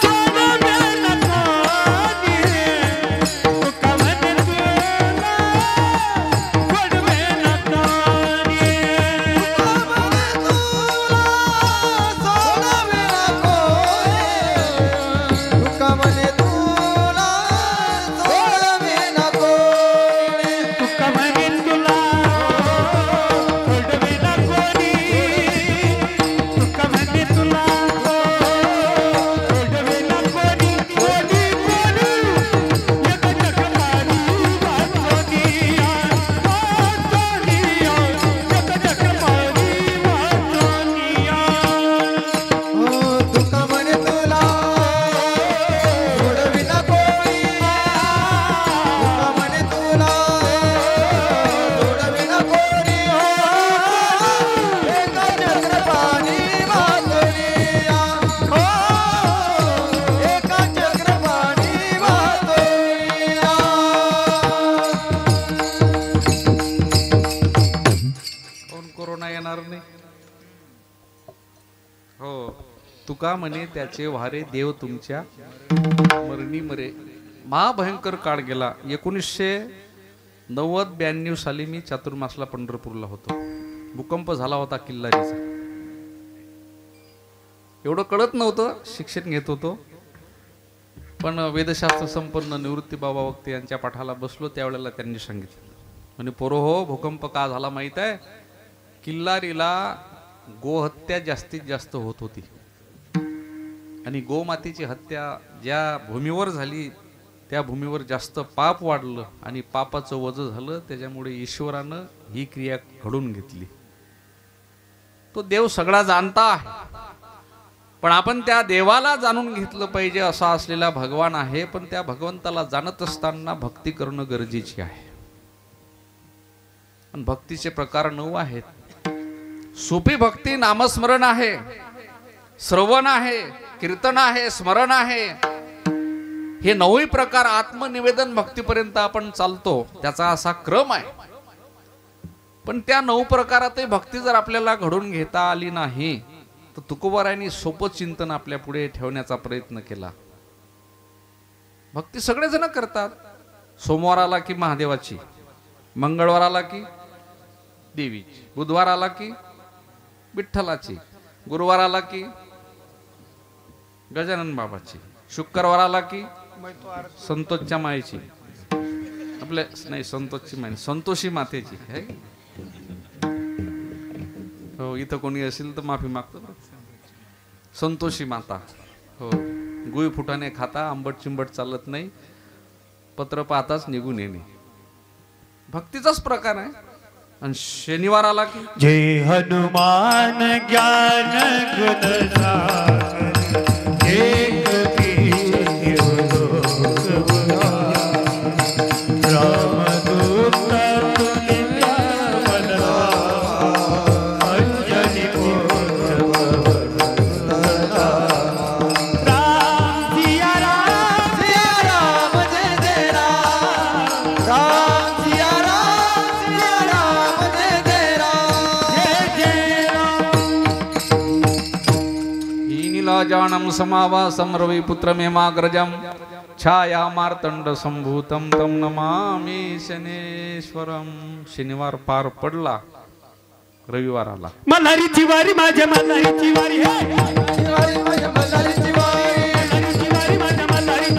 तुका म्हणे तुला सोडविना कोणी. तुका म्हणे तुला सोडविना कोणी. तुका म्हणे तुला सोडविना कोणी. तुका म्हणे तुला सोडविना कोणी. कोणी कोणी एक चक्रपाणी वाचोनिया, वाचोनिया, एक चक्रपाणी वाचोनिया. तुका म्हणे तुला सोडविना कोणी. तुका म्हणे तुला सोडविना कोणी. एका चक्रपाणी वाचोनिया, एका चक्रपाणी वाचोनिया. कोण कोरोना येणार नाही. हो, तुका म्हणे त्याचे वारे देव तुमच्या मरणी मरे. महाभयंकर काळ गेला. 1990-92 साली मी चातुर्मासला पंढरपूरला होतो. भूकंप झाला होता किल्लारीचा. एवढं कळत नव्हतं, शिक्षण घेत होतो. पण वेदशास्त्र संपन्न निवृत्ती बाबा वक्ते यांच्या पाठाला बसलो. त्यावेळेला त्यांनी सांगितलं, म्हणे पोरो हो, भूकंप का झाला माहित आहे? किल्लारीला गोहत्या जास्तीत जास्त होत होती. आणि गोमातेची हत्या ज्या भूमीवर झाली त्या भूमीवर जास्त पाप वाढलं आणि पापाचं वजन झालं. त्याच्यामुळे ईश्वरानं ही क्रिया घडून घेतली. तो देव सगळा जाणता आहे, पण आपण त्या देवाला जाणून घेतलं पाहिजे. असा असलेला भगवान आहे. पण त्या भगवंताला जाणत असताना भक्ती करणं गरजेची आहे. आणि भक्तीचे प्रकार 9 आहेत. सोपी भक्ती नामस्मरण आहे, श्रवण आहे, कीर्तन आहे, स्मरण आहे. हे 9 प्रकार आत्मनिवेदन भक्तीपर्यंत आपण चालतो. त्याचा असा क्रम आहे. पण त्या 9 प्रकारातही भक्ती जर आपल्याला घडून घेता आली नाही तर तुकोबारायांनी सोपं चिंतन आपल्या पुढे ठेवण्याचा प्रयत्न केला. भक्ती सगळेजण करतात. सोमवाराला की महादेवाची, मंगळवाराला की देवीची, बुधवाराला की विठ्ठलाची, गुरुवाराला की गजानन बाबाची, शुक्रवाराला की संतोषच्या मायेची, आपल्या नाही संतोषची माय संतोषी मातेची आहे. हो, इथं कोणी असेल तर माफी मागतो. संतोषी माता. हो, गुळी फुटाने खाता, आंबट चिंबट चालत नाही, पत्र पाहताच निघून येणे. भक्तीचाच प्रकार आहे. आणि शनिवाराला की जय हनुमान ज्ञान गुण सागर, एक कीजिए लोक उजागर. रामदूत तुल्य बलवान, अंजनी पुत्र पवन सुत. राम सिया राम, सिया राम जय जय राम. राम सिया राम, सिया राम जय जय राम. जय जय राम. नीलाजानं समावासं रविपुत्रमेमाग्रजं छाया मार्तंड संभूतं तं नमामि शनेश्वरं. शनिवार पार पडला, रविवार आला. मल्हारीची वारी, माझ्या मल्हारीची वारी, हे शिवारी माझ्या मल्हारीची वारी. मल्हारीची वारी, माझ्या मल्हारी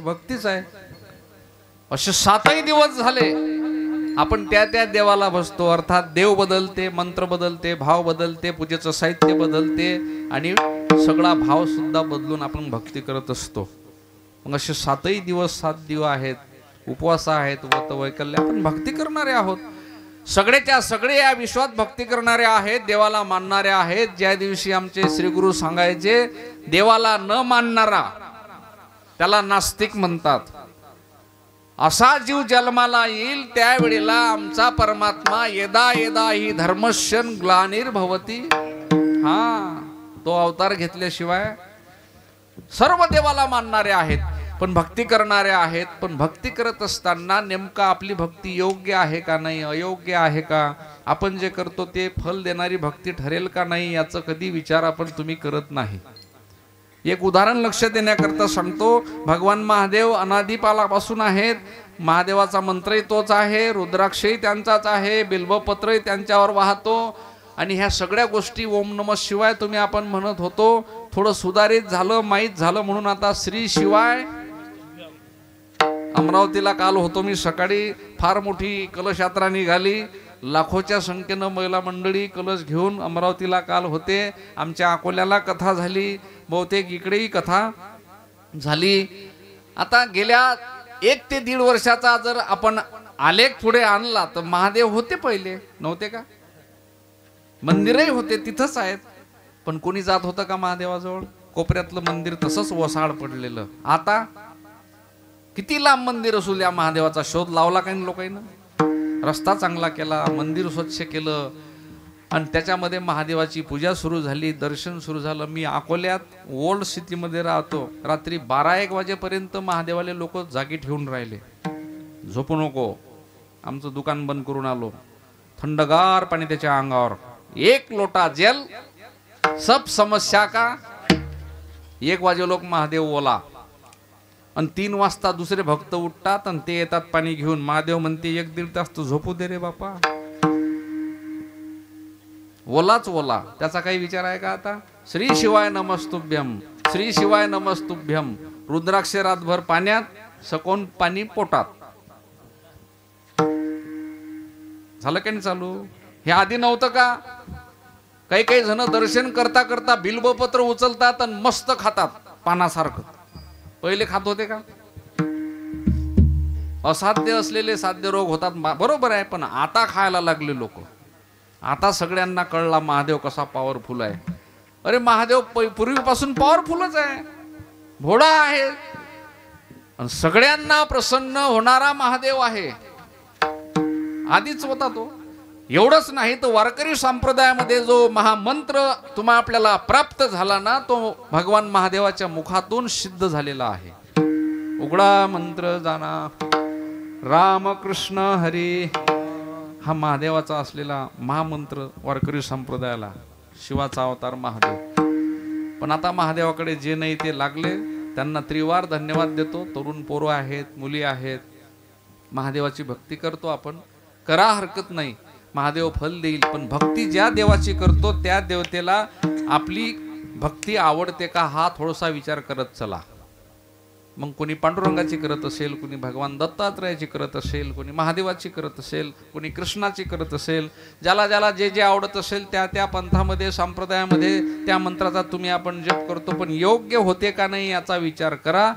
भक्तीच आहे. असे 7ही दिवस झाले आपण त्या त्या देवाला बसतो. अर्थात देव बदलते, मंत्र बदलते, भाव बदलते, पूजेचं साहित्य बदलते आणि सगळा भाव सुद्धा बदलून आपण भक्ती करत असतो. मग असे 7ही दिवस 7 दिवस आहेत, उपवास आहेत, व्रत वैकल्य, आपण भक्ती करणारे आहोत. सगळेच्या सगळे या विश्वात भक्ती करणारे आहेत, देवाला मानणारे आहेत. ज्या दिवशी आमचे श्री गुरु सांगायचे देवाला न मानणारा त्याला नास्तिक म्हणतात. असा जीव जन्माला येईल त्यावेळेला आमचा परमात्मा येदा येदा ही धर्मशन ग्लानिर्भवती, हा तो अवतार घेतल्याशिवाय सर्व देवाला मानणारे आहेत पण भक्ती करणारे आहेत. पण भक्ती करत असताना नेमका आपली भक्ती योग्य आहे का नाही, अयोग्य आहे का, आपण जे करतो ते फल देणारी भक्ती ठरेल का नाही, याचा कधी विचार आपण तुम्ही करत नाही. एक उदाहरण लक्ष देण्याकरता सांगतो. भगवान महादेव अनादिकालापासून आहेत. महादेवाचा मंत्रही तोच आहे, रुद्राक्षही त्यांचाच आहे, बिल्वपत्रही त्यांच्यावर वाहतो. आणि ह्या सगळ्या गोष्टी ओम नमः शिवाय तुम्ही आपण म्हणत होतो. थोडं सुधारित झालं, माहीत झालं म्हणून आता श्री शिवाय. अमरावतीला काल होतो मी सकाळी, फार मोठी कलश यात्रा निघाली. लाखोच्या संख्येनं महिला मंडळी कलश घेऊन अमरावतीला काल होते. आमच्या अकोल्याला कथा झाली, बहुतेक इकडेही कथा झाली. आता गेल्या 1 ते 1.5 वर्षाचा जर आपण आलेख पुढे आणला तर महादेव होते पहिले, नव्हते का? मंदिरही होते, तिथंच आहेत. पण कोणी जात होतं का महादेवाजवळ? कोपऱ्यातलं मंदिर तसंच वसाड पडलेलं. आता किती लांब मंदिर असू द्या, महादेवाचा शोध लावला काही लोकांना, रस्ता चांगला केला, मंदिर स्वच्छ केलं आणि त्याच्यामध्ये महादेवाची पूजा सुरू झाली, दर्शन सुरू झालं. मी अकोल्यात ओल्ड सिटीमध्ये राहतो. रात्री 12-1 वाजेपर्यंत महादेवाले लोक जागी ठेवून राहिले, झोपू नको. आमचं दुकान बंद करून आलो. थंडगार पाणी त्याच्या अंगावर, 1 लोटा जल, सब समस्या का. 1 वाजे लोक महादेव ओला आणि 3 वाजता दुसरे भक्त उठतात आणि ते येतात पाणी घेऊन. महादेव म्हणते 1-1.5 तास तर झोपू दे रे बापा. ओलाच ओला, त्याचा काही विचार आहे का आता? श्री शिवाय नमस्तुभ्यम, श्री शिवाय नमस्तुभ्यम. रुद्राक्ष रातभर पाण्यात, सकून पाणी पोटात. झालं का नाही चालू? हे आधी नव्हतं का? काही काही जण दर्शन करता करता बिल्वपत्र उचलतात आणि मस्त खातात पानासारखं. पहिले खात होते का? असाध्य असलेले साध्य रोग होतात, बरोबर आहे. पण आता खायला लागले लोक. आता सगळ्यांना कळला महादेव कसा पॉवरफुल आहे. अरे महादेव पूर्वीपासून पॉवरफुलच आहे, भोळा आहे आणि सगळ्यांना प्रसन्न होणारा महादेव आहे. आधीच होता तो. एवढंच नाही तर वारकरी संप्रदायामध्ये जो महामंत्र तुम्हा आपल्याला प्राप्त झाला ना, तो भगवान महादेवाच्या मुखातून सिद्ध झालेला आहे. उघडा मंत्र जाणा राम कृष्ण हरी, हा महादेवाचा असलेला महामंत्र वारकरी संप्रदायाला, शिवाचा अवतार महादेव. पण आता महादेवाकडे जे नाही ते लागले, त्यांना त्रिवार धन्यवाद देतो. तरुण पोरं आहेत, मुली आहेत, महादेवाची भक्ती करतो आपण, करा हरकत नाही, महादेव फल देईल. पण भक्ती ज्या देवाची करतो त्या देवतेला आपली भक्ती आवडते का, हा थोडासा विचार करत चला. मग कोणी पांडुरंगाची करत असेल, कोणी भगवान दत्तात्रयाची करत असेल, कोणी महादेवाची करत असेल, कोणी कृष्णाची करत असेल. ज्याला ज्याला जे जे आवडत असेल त्या त्या पंथामध्ये, संप्रदायामध्ये त्या मंत्राचा तुम्ही आपण जप करतो. पण योग्य होते का नाही याचा विचार करा.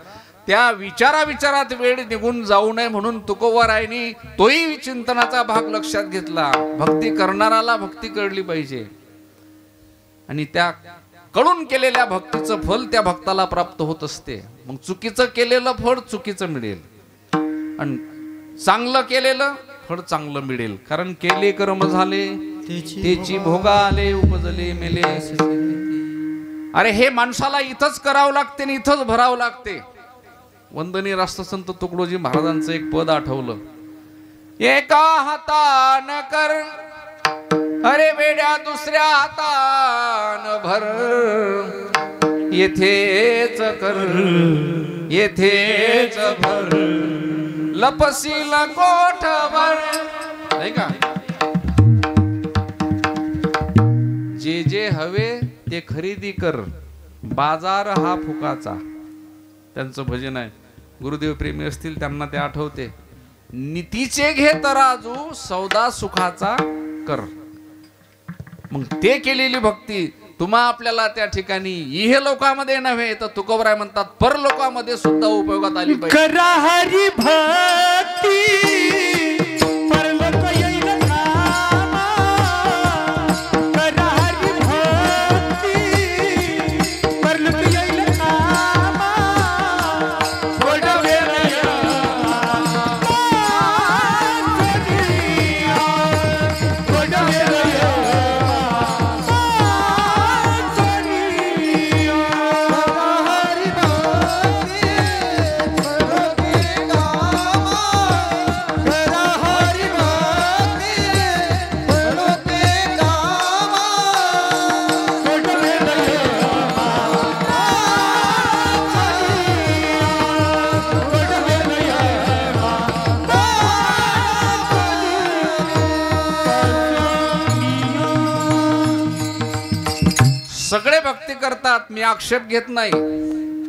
त्या विचारात वेळ निघून जाऊ नये म्हणून तुकोबरायांनी तोही चिंतनाचा भाग लक्षात घेतला. भक्ती करणाराला भक्ती कळली पाहिजे आणि त्या कळून केलेल्या भक्तीचं फल त्या भक्ताला प्राप्त होत असते. मग चुकीचं केलेलं फळ चुकीचं मिळेल आणि चांगलं केलेलं फळ चांगलं मिळेल. कारण केले कर्म झाले त्याची भोगाले, उपजले मेले. अरे हे माणसाला इथंच करावं लागते आणि इथंच भरावं लागते. वंदनीय राष्ट्रसंत तुकडोजी महाराजांचं एक पद आठवलं. एका हातान कर अरे वेड्या, दुसऱ्या हातान भर, येथेच कर येथेच भर, लपसील कोठभर. नाही का? जे जे हवे ते खरेदी कर, बाजार हा फुकाचा. त्यांचं भजन आहे. गुरुदेव प्रेमी असतील त्यांना ते आठवते. नीतीचे घे तराजू सौदा सुखाचा कर. मग ते केलेली भक्ती तुम्हा आपल्याला त्या ठिकाणी इह लोकांमध्ये नव्हे तर तुकोबराय म्हणतात परलोकामध्ये सुद्धा उपयोगात आली पाहिजे. करा हरी भक्ती परलोक येईल कामा. करा हरी भक्ती परलोक येईल कामा. गोडवे सगळे भक्ती करतात, मी आक्षेप घेत नाही,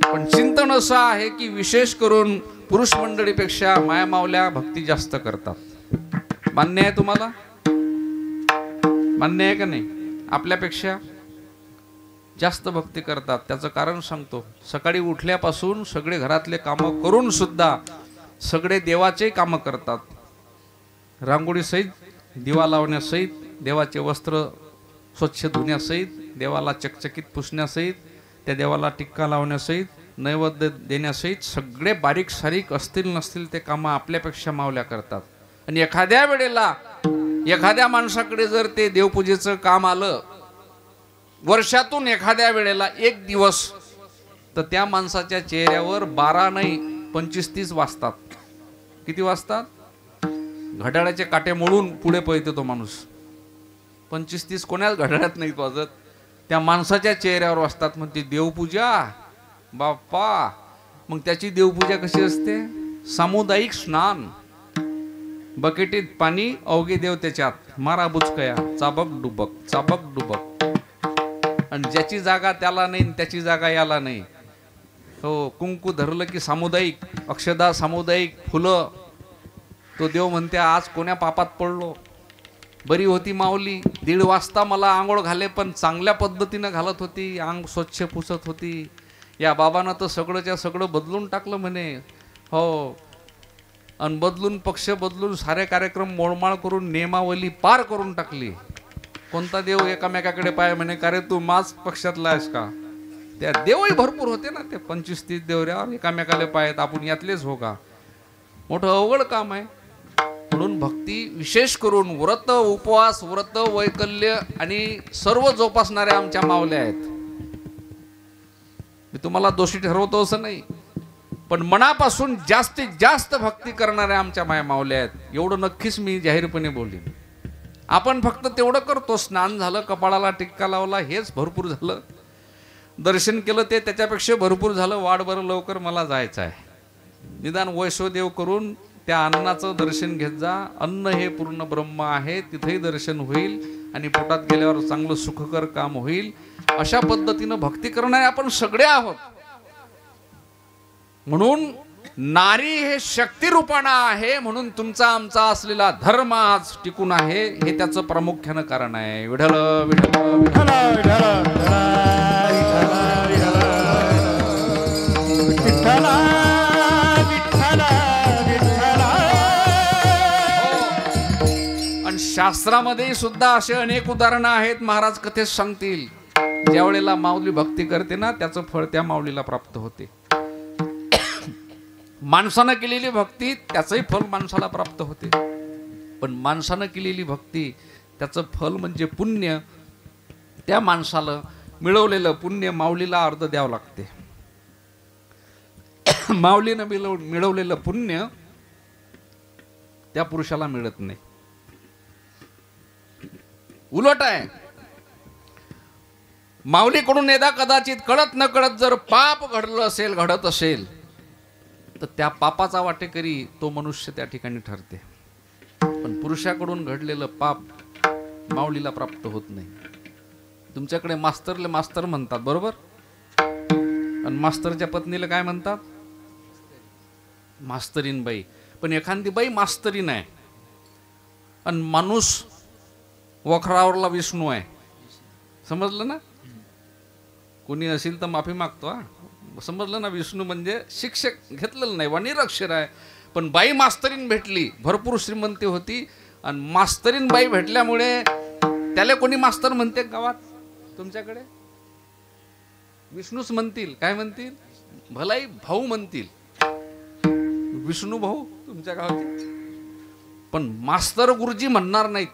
पण चिंतन असं आहे की विशेष करून पुरुष मंडळीपेक्षा माया मावल्या भक्ती जास्त करतात. मान्य आहे तुम्हाला? मान्य आहे का नाही? आपल्यापेक्षा जास्त भक्ती करतात. त्याचं कारण सांगतो. सकाळी उठल्यापासून सगळे घरातले कामं करून सुद्धा सगळे देवाचे कामं करतात. रांगोळीसहित, दिवा लावण्यासहित, देवाचे वस्त्र स्वच्छ धुण्यासहित, देवाला चकचकीत पुसण्यासहित, त्या देवाला टिक्का लावण्यासहित, नैवेद्य देण्यासहित सगळे बारीक सारीक असतील नसतील ते कामं आपल्यापेक्षा मावल्या करतात. आणि एखाद्या वेळेला एखाद्या माणसाकडे जर ते देवपूजेचं काम आलं, वर्षातून एखाद्या वेळेला एक दिवस, तर त्या माणसाच्या चेहऱ्यावर 12 नाही 25-30 वाजतात. किती वाजतात? घड्याळाचे काटे मोडून पुढे पळतो तो माणूस. 25-30 कोणाच घड्याळात नाही वाजत, त्या माणसाच्या चेहऱ्यावर वाजतात. म्हणते देवपूजा बाप्पा. मग त्याची देवपूजा कशी असते? सामुदायिक स्नान, बकेटीत पाणी, अवघे देव त्याच्यात, मारा बुचकया, चाबक डुबक चाबक डुबक. आणि ज्याची जागा त्याला नाही, त्याची जागा याला नाही. हो, कुंकू धरलं की सामुदायिक, अक्षदा सामुदायिक, फुलं. तो देव म्हणते आज कोण्या पापात पडलो. बरी होती माऊली, 1:30 वाजता मला आंघोळ घाले, पण चांगल्या पद्धतीनं घालत होती, अंग स्वच्छ पुसत होती. या बाबानं तर सगळंच्या सगळं बदलून टाकलं म्हणे. हो, आणि बदलून पक्ष बदलून सारे कार्यक्रम मोडमाळ करून नियमावली पार करून टाकली. कोणता देव एकामेकाकडे पाय म्हणे का रे तू माझ पक्षातला आहेस का? त्या देवही भरपूर होते ना, ते 25-30 देवऱ्यावर एकामेकाला पाय आहेत, आपण यातलेच हो का? मोठं अवघड काम आहे. म्हणून भक्ती विशेष करून व्रत, उपवास, व्रत, वैकल्य आणि सर्व जोपासणाऱ्या आमच्या मावल्या आहेत. मी तुम्हाला दोषी ठरवतो असं नाही, पण मनापासून जास्तीत जास्त भक्ती करणाऱ्या आमच्या माया मावल्या आहेत, एवढं नक्कीच मी जाहीरपणे बोलीन. आपण फक्त तेवढं करतो, स्नान झालं, कपाळाला टिक्का लावला, हेच भरपूर झालं. दर्शन केलं ते त्याच्यापेक्षा भरपूर झालं. वाढ बरं लवकर मला जायचं आहे. निदान वैष्णोदेव करून त्या अन्नाचं दर्शन घेत जा. अन्न हे पूर्ण ब्रह्म आहे, तिथेही दर्शन होईल आणि पोटात गेल्यावर चांगलं सुखकर काम होईल. अशा पद्धतीनं भक्ती करणारे आपण सगळे आहोत. म्हणून नारी हे शक्तिरूपाणा आहे, म्हणून तुमचा आमचा असलेला धर्म आज टिकून आहे, हे त्याचं प्रामुख्यानं कारण आहे. विठ्ठल विठ्ठल विठ्ठल. आणि शास्त्रामध्ये सुद्धा असे अनेक उदाहरणं आहेत, महाराज कथेत सांगतील. ज्या वेळेला माऊली भक्ती करते ना, त्याचं फळ त्या माऊलीला प्राप्त होते. माणसानं केलेली भक्ती त्याचंही फल माणसाला प्राप्त होते, पण माणसानं केलेली भक्ती त्याचं फल म्हणजे पुण्य, त्या माणसाला मिळवलेलं पुण्य माऊलीला अर्ध द्यावं लागते. माऊलीनं मिळवलेलं पुण्य त्या पुरुषाला मिळत नाही. उलट आहे, माऊलीकडून यदा कदाचित कळत न कळत जर पाप घडलं असेल, घडत असेल, तर त्या पापाचा वाटेकरी तो मनुष्य त्या ठिकाणी ठरते. पण पुरुषाकडून घडलेलं पाप माऊलीला प्राप्त होत नाही. तुमच्याकडे मास्तरले मास्तर म्हणतात, बरोबर? आणि मास्तरच्या पत्नीला काय म्हणतात? मास्तरीन बाई. पण एखादी बाई मास्तरीन आहे आणि माणूस वखरावरला विष्णू आहे. समजलं ना? कोणी असेल तर माफी मागतो. समजलं ना? विष्णू म्हणजे शिक्षक घेतलेलं नाही, वा निरक्षर आहे. पण बाई मास्तरीन भेटली, भरपूर श्रीमंती होती, आणि मास्तरीन बाई भेटल्यामुळे त्याला कोणी मास्तर म्हणते गावात तुमच्याकडे? विष्णूच म्हणतील. काय म्हणतील? भलाई भाऊ म्हणतील. विष्णू भाऊ तुमच्या गावात. पण मास्तर गुरुजी म्हणणार नाहीत.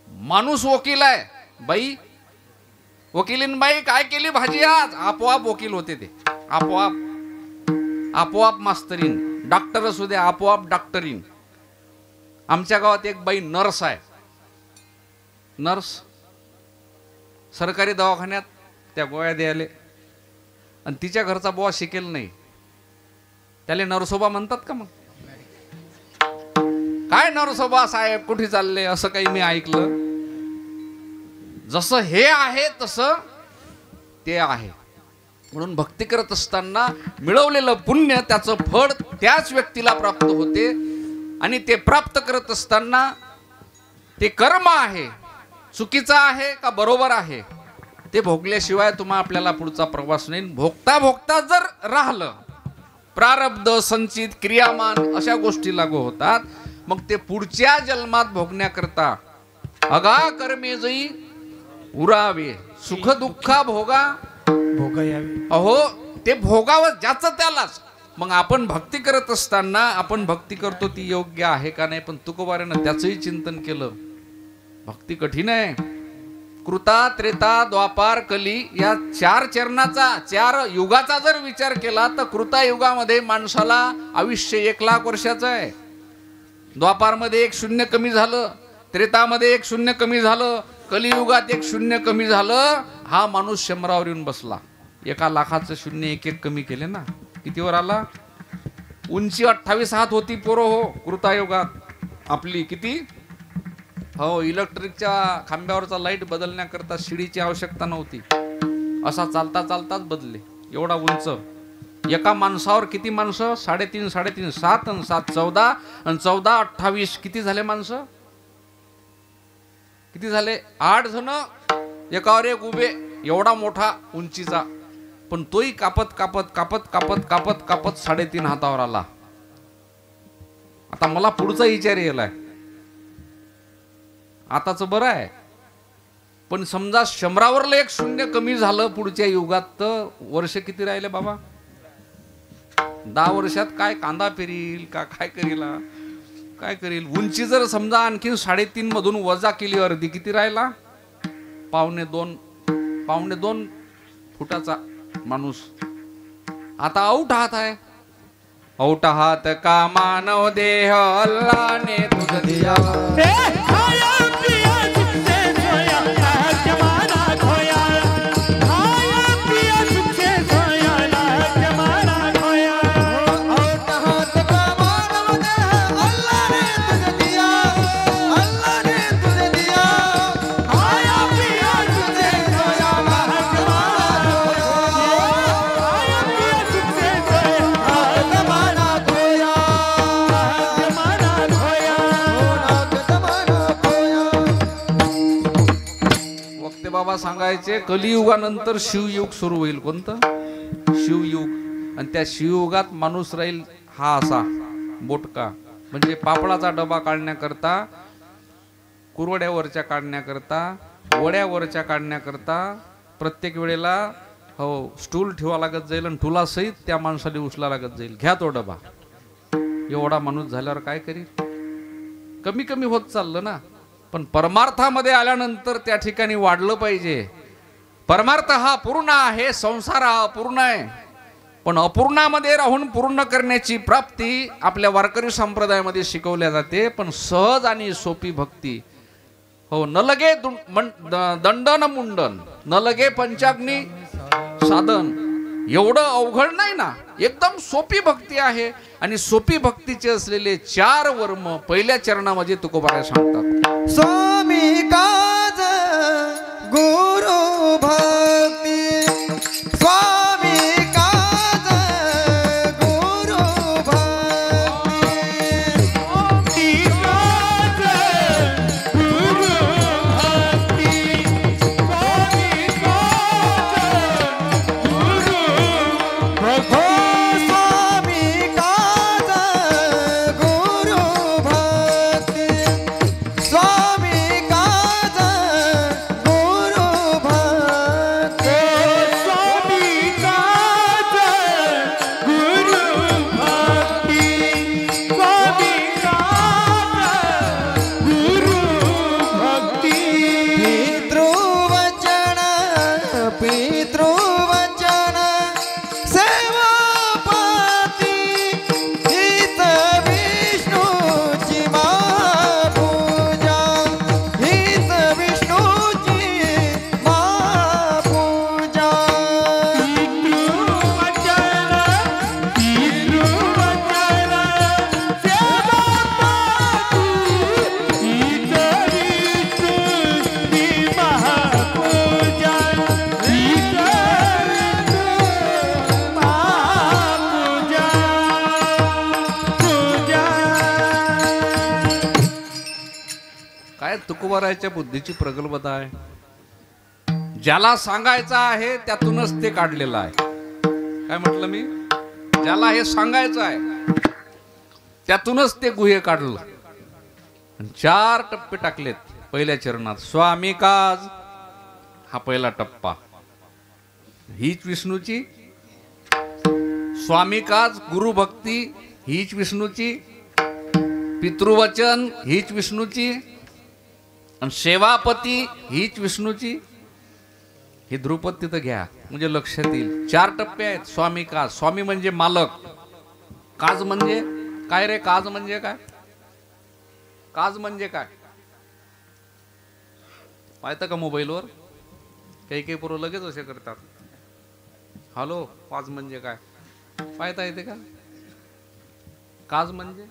माणूस वकील आहे. बाई वकिलीन बाई काय केली भाजी आज? आपोआप वकील होते ते. आपोआप मास्तरीन. डॉक्टर असू दे, आपोआप डॉक्टरीन. आमच्या गावात एक बाई नर्स आहे. नर्स सरकारी दवाखान्यात त्या गोळ्या द्यायला, आणि तिच्या घरचा बुवा शिकेल नाही, त्याला नरसोबा म्हणतात का? मग काय नरसोबा साहेब कुठे चालले असं काही मी ऐकलं? जसं हे आहे तसं ते आहे. म्हणून भक्ती करत असताना मिळवलेलं पुण्य त्याचं फळ त्याच व्यक्तीला प्राप्त होते, आणि ते प्राप्त करत असताना ते कर्म आहे, चुकीचं आहे का बरोबर आहे ते भोगल्याशिवाय आपल्याला पुढचा प्रवास नाही. भोगता भोगता जर राहिलं, प्रारब्ध संचित क्रियामान अशा गोष्टी लागू होतात. मग ते पुढच्या जन्मात भोगण्याकरता अगा कर्मे जई उरावे, सुख दुःखा भोगा भोगायावे. अहो ते भोगावं ज्याचं त्यालाच. मग आपण भक्ती करत असताना आपण भक्ती करतो ती योग्य आहे का नाही, पण तुकोबाऱ्यानं त्याचंही चिंतन केलं. भक्ती कठीण आहे. कृता त्रेता द्वापार कली या 4 चरणाचा 4 युगाचा जर विचार केला तर कृता युगामध्ये माणसाला आयुष्य 1 लाख वर्षाचं आहे. द्वापारमध्ये 1 शून्य कमी झालं, त्रेतामध्ये 1 शून्य कमी झालं, कलियुगात 1 शून्य कमी झालं. हा माणूस 100वर येऊन बसला. 1 लाखाचं शून्य 1 कमी केले ना, कितीवर आला? उंची 28 हात होती पोरं हो कृतायुगात आपली. किती? हो, इलेक्ट्रिकच्या खांब्यावरचा लाईट बदलण्याकरता शिडीची आवश्यकता नव्हती. असा चालता चालताच बदले. एवढा उंच. एका माणसावर किती माणसं? 3.5 3.5 7 आणि 7 14 आणि 14 28 किती झाले माणसं? किती झाले? 8 जण एकावर एक उभे. एवढा मोठा उंचीचा. पण तोही कापत कापत कापत कापत कापत कापत 3.5 हातावर आला. आता मला पुढचा विचार येलाय. आताच बरं आहे, पण समजा 100वरलं 1 शून्य कमी झालं पुढच्या युगात, तर वर्ष किती राहिले बाबा? 10 वर्षात काय कांदा पेरील का काय करील? काय करील? उंची जर समजा आणखीन 3.5 मधून वजा केली अर्धी, किती राहिला? 1.5 फुटाचा माणूस. आता आऊट हात आहे. औट हात का मानव देह अल्लाने तुझ दिया. बाबा सांगायचे कलियुगानंतर शिवयुग सुरू होईल. कोणतं? शिवयुग. आणि त्या शिवयुगात माणूस राहील हा असा बोटका, म्हणजे पापडाचा डबा काढण्याकरता, कुरवड्यावरच्या काढण्याकरता, वड्यावरच्या काढण्याकरता प्रत्येक वेळेला हो स्टूल ठेवा लागत जाईल, आणि ठुला सहित त्या माणसाला उचला लागत जाईल. घ्या तो डबा. एवढा माणूस झाल्यावर काय करील? कमी कमी होत चाललं ना. पण परमार्थामध्ये आल्यानंतर त्या ठिकाणी वाढलं पाहिजे. परमार्थ हा पूर्ण आहे, संसार हा अपूर्ण आहे. पण अपूर्णामध्ये राहून पूर्ण करण्याची प्राप्ती आपल्या वारकरी संप्रदायामध्ये शिकवल्या जाते. पण सहज आणि सोपी भक्ती. हो, न लगे दंडन मुंडन, न लगे पंचाग्नी साधन. एवढं अवघड नाही ना, एकदम सोपी भक्ती आहे. आणि सोपी भक्तीचे असलेले 4 वर्म पहिल्या चरणामध्ये तुकोबारा सांगतात. स्वामी काज गुरु भक्ती, स्वामी काज गुरु भक्ती. तुकोबारायच्या बुद्धीची प्रगल्भता आहे. ज्याला सांगायचं आहे त्यातूनच ते काढलेलं आहे. काय म्हटलं मी? ज्याला हे सांगायचं आहे त्यातूनच ते गुह्य काढलं. 4 टप्पे टाकलेत पहिल्या चरणात. स्वामी काज हा पहिला टप्पा, हीच विष्णूची. स्वामी काज गुरु भक्ती हीच विष्णूची. पितृवचन हीच विष्णूची. आणि सेवापती हीच विष्णूची. हे ध्रुपद तिथं घ्या म्हणजे लक्षात येईल. 4 टप्पे आहेत. स्वामी काज, स्वामी म्हणजे मालक. काज म्हणजे काय रे? काज म्हणजे काय? काज म्हणजे काय पाहता का मोबाईलवर? काही काही पोरं लगेच असे करतात. हॅलो, काज म्हणजे काय पाहता येते का? काज म्हणजे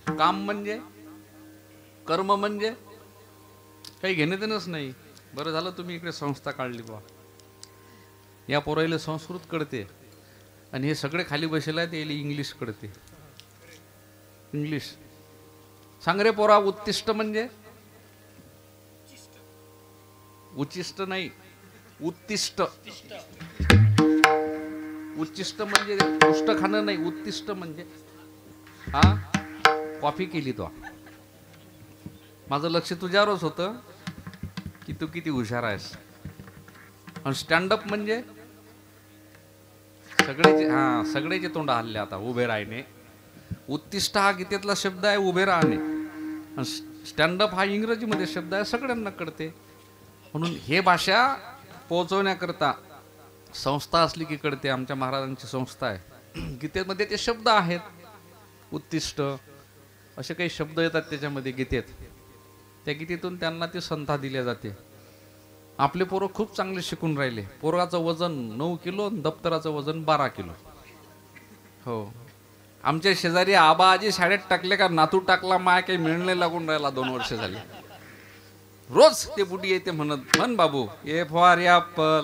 काम म्हणजे कर्म म्हणजे काही घेणे देणंच नाही. बरं झालं तुम्ही इकडे संस्था काढली बा. या पोराईला संस्कृत कळते आणि हे सगळे खाली बसले आहेत याला इंग्लिश कळते. इंग्लिश सांग रे पोरा. उत्तिष्ट म्हणजे उच्चिष्ट नाही, उत्तिष्ट. उच्चिष्ट म्हणजे उष्ट खाणं नाही. उत्तिष्ट म्हणजे हा कॉफी केली तो. माझं लक्ष तुझ्यावरच होतं की तू किती हुशार आहेस. आणि स्टँडअप म्हणजे सगळेचे तोंड हल्ले आता उभे राहणे. उत्तिष्ठ हा गीतेतला शब्द आहे, उभे राहणे. आणि स्टँडअप हा इंग्रजीमध्ये शब्द आहे, सगळ्यांना कळते. म्हणून हे भाषा पोहोचवण्याकरता संस्था असली की कळते. आमच्या महाराजांची संस्था आहे. गीतेमध्ये ते शब्द आहेत. उत्तिष्ठ असे काही शब्द येतात त्याच्यामध्ये गीतेत. त्या गीतेतून त्यांना ती संथा दिल्या जाते. आपले पोरं खूप चांगले शिकून राहिले. पोराचं वजन 9 किलो, दप्तराचं वजन 12 किलो. हो, आमच्या शेजारी आबा आजी शाळेत टाकले का नातू टाकला माय काही मिळणे लागून राहिला. 2 वर्ष झाली. रोज ते बुडी येते म्हणत, म्हण बाबू ए फॉर ॲपल.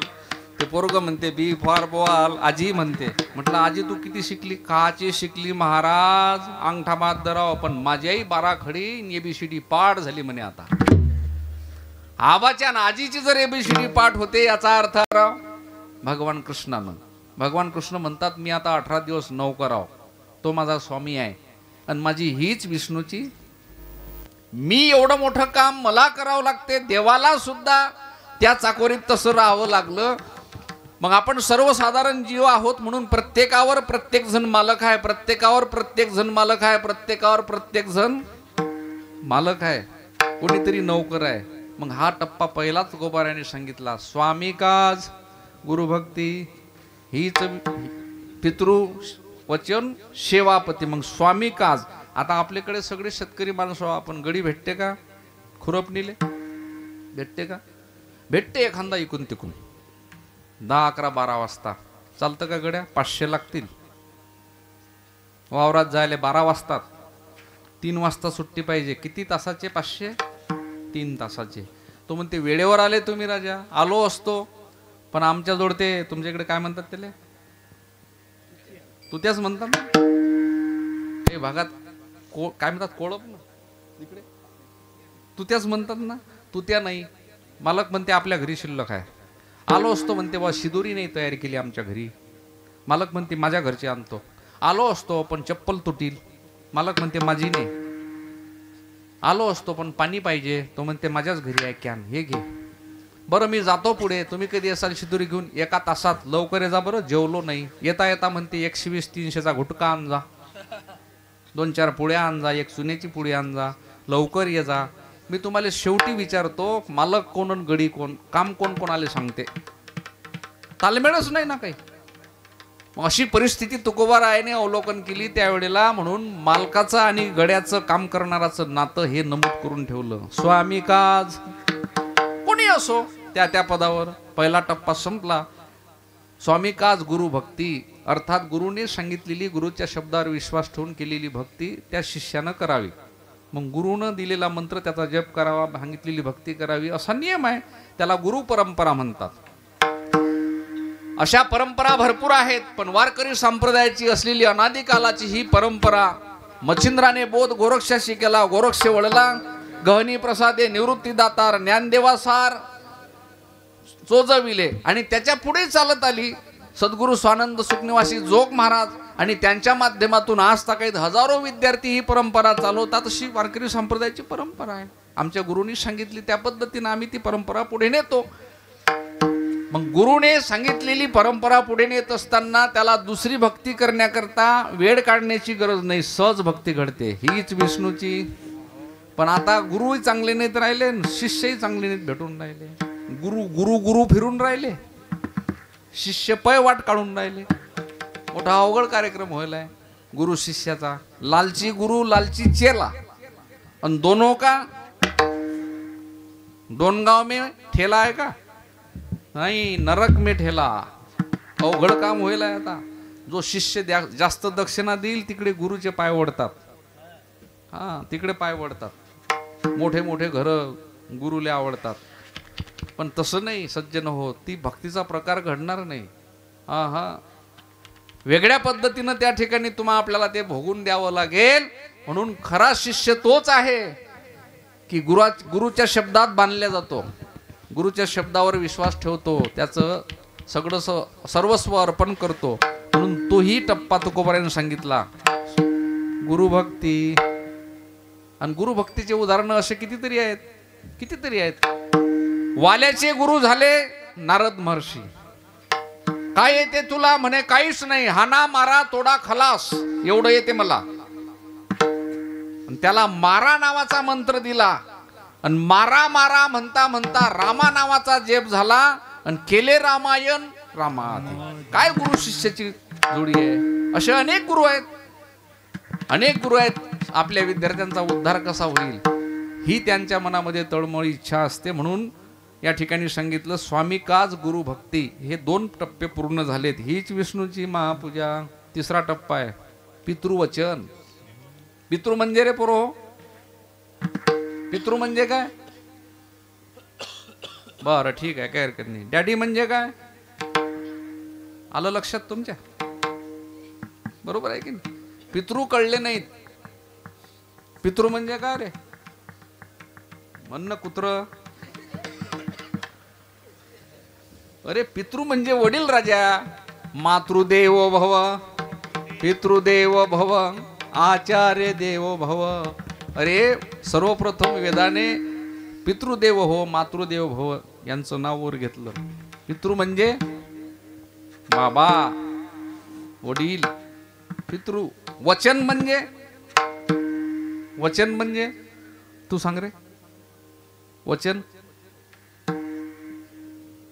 ते पोरग म्हणते बी फॉर बॉल. आजी म्हणते. म्हटलं आजी तू किती शिकली? काची शिकली महाराज, अंगठा मात धराव. पण माझ्याही 12 खडी एबीसीडी पाठ झाली म्हणे. आता आबाच्या आणि आजीची जर एबीसीडी पाठ होते याचा अर्थ भगवान कृष्ण म्हणतात मी आता 18 दिवस नौकर आहो. तो माझा स्वामी आहे आणि माझी हीच विष्णूची. मी एवढं मोठं काम मला करावं लागते. देवाला सुद्धा त्या चाकोरीत तसं राहावं लागलं. मग आपण सर्वसाधारण जीव आहोत म्हणून प्रत्येकावर प्रत्येक जण मालक आहे. प्रत्येकावर प्रत्येक जण मालक आहे. प्रत्येकावर प्रत्येक जण मालक आहे. कोणीतरी नौकर आहे. मग हा टप्पा पहिलाच गोपाराने सांगितला. स्वामी काज गुरुभक्ती हीच पितृ वचन सेवापती. मग स्वामी काज. आता आपल्याकडे सगळे शेतकरी माणसं, आपण गडी भेटते का? खुरपणीले भेटते का? भेटते एखादा इकून तिकून. 10, 11, 12 वाजता चालतं का गड्या? 500 लागतील. वावरात जायला 12 वाजतात. 3 वाजता सुट्टी पाहिजे. किती तासाचे? 500. 3 तासाचे. तो म्हणते वेळेवर आले तुम्ही राजा. आलो असतो पण आमच्या जोड ते तुमच्याकडे काय म्हणतात त्याला? तू त्याच म्हणतात ना हे भागात काय म्हणतात? कोळप ना तिकडे. तू त्याच म्हणतात ना. तू त्या नाही. मालक म्हणते आपल्या घरी शिल्लक आहे. आलो असतो म्हणते बा शिदोरी नाही तयारी केली आमच्या घरी. मालक म्हणते माझ्या घरचे आणतो. आलो असतो पण चप्पल तुटील. मालक म्हणते माझी नाही. आलो असतो पण पाणी पाहिजे. तो म्हणते माझ्याच घरी आहे कॅन, हे घे. बरं मी जातो पुढे. तुम्ही कधी असाल शिदोरी घेऊन? 1 तासात. लवकर ये जा बरं, जेवलो नाही. येता येता म्हणते 120, 300चा घुटका आण जा. 2-4 पुड्या आण जा. 1 चुन्याची पुडी आण जा. लवकर ये जा. मी तुम्हाला शेवटी विचारतो मालक कोण आणि गडी कोण? काम कोण कोणाला सांगते? तालमेळच नाही ना काही. अशी परिस्थिती तुकोबारायाने अवलोकन केली त्यावेळेला. म्हणून मालकाचं आणि गड्याचं काम करणाराचं नातं हे नमूद करून ठेवलं. स्वामी काज कोणी असो त्या त्या पदावर. पहिला टप्पा संपला. स्वामी काज गुरु भक्ती अर्थात गुरुने सांगितलेली, गुरुच्या शब्दावर विश्वास ठेवून केलेली भक्ती त्या शिष्यानं करावी. मग गुरुनं दिलेला मंत्र त्याचा जप करावा, सांगितलेली भक्ती करावी असा नियम आहे. त्याला गुरु परंपरा म्हणतात. अशा परंपरा भरपूर आहेत. पण वारकरी संप्रदायाची असलेली अनादी कालाची ही परंपरा मच्छिंद्राने बोध गोरक्षाशी केला. गोरक्ष वळला गहनी प्रसादे निवृत्ती दातार ज्ञानदेवासार चोजविले आणि त्याच्या पुढे चालत आली सद्गुरू स्वानंद सुखनिवासी जोग महाराज आणि त्यांच्या माध्यमातून आज ताकद हजारो विद्यार्थी ही परंपरा चालवतात. अशी वारकरी संप्रदायाची परंपरा आहे. आमच्या गुरुंनी सांगितली त्या पद्धतीने आम्ही ती परंपरा पुढे नेतो. मग गुरुने सांगितलेली परंपरा पुढे नेत असताना त्याला दुसरी भक्ती करण्याकरता वेळ काढण्याची गरज नाही, सहज भक्ती घडते. हीच विष्णूची. पण आता गुरुही चांगले नाहीत राहिले, शिष्यही चांगले नाहीत भेटून राहिले. गुरु गुरु गुरु फिरून राहिले, शिष्य पै वाट काढून राहिले. मोठा अवघड कार्यक्रम व्हायलाय गुरु शिष्याचा. लालची गुरु लालची चेला. आणि दोनों का दोन गाव में ठेला आहे का नाही, नरक में ठेला. अवघड काम होईल आता. जो शिष्य जास्त दक्षिणा देईल तिकडे गुरुचे पाय ओढतात. हा, तिकडे पाय ओढतात. मोठे मोठे घर गुरुले आवडतात. पण तसं नाही सज्जन हो, ती भक्तीचा प्रकार घडणार नाही. हा हा, वेगळ्या पद्धतीनं त्या ठिकाणी आपल्याला ते भोगून द्यावं लागेल. म्हणून खरा शिष्य तोच आहे की गुरुच्या शब्दात बांधल्या जातो, गुरुच्या शब्दावर विश्वास ठेवतो, त्याचं सगळं सर्वस्व अर्पण करतो. म्हणून तोही टप्पा तुकोबाराने सांगितला, गुरुभक्ती. आणि गुरुभक्तीचे उदाहरण असे कितीतरी आहेत. वाल्याचे गुरु झाले नारद महर्षी. काय येते तुला म्हणे, काहीच नाही, हाना मारा तोडा खलास एवढं येते मला. त्याला मारा नावाचा मंत्र दिला आणि मारा मारा म्हणता म्हणता रामा नावाचा जप झाला आणि केले रामायण रामाआधी. काय गुरु शिष्याची जोडी आहे. असे अनेक गुरु आहेत. आपल्या विद्यार्थ्यांचा उद्धार कसा होईल ही त्यांच्या मनामध्ये तळमळी इच्छा असते. म्हणून या ठिकाणी सांगितलं स्वामी काज गुरु भक्ती. हे 2 टप्पे पूर्ण झालेत. हीच विष्णूची महापूजा. 3रा टप्पा आहे पितृवचन. पितृ म्हणजे रे पोरो, पितृ म्हणजे काय? बरं ठीक आहे, काय हरकत नाही. डॅडी म्हणजे काय? आलं लक्षात तुमच्या? बरोबर आहे की नाही? पितृ कळले नाहीत. पितृ म्हणजे काय रे? म्हणणं कुत्र. अरे पितृ म्हणजे वडील राजा. मातृदेवो भव, पितृदेव भव, आचार्य देवो भव. अरे सर्वप्रथम वेदाने पितृदेव हो मातृदेव भव यांचं नाव वर घेतलं. पितृ म्हणजे बाबा वडील. पितृ. वचन म्हणजे तू सांग रे. वचन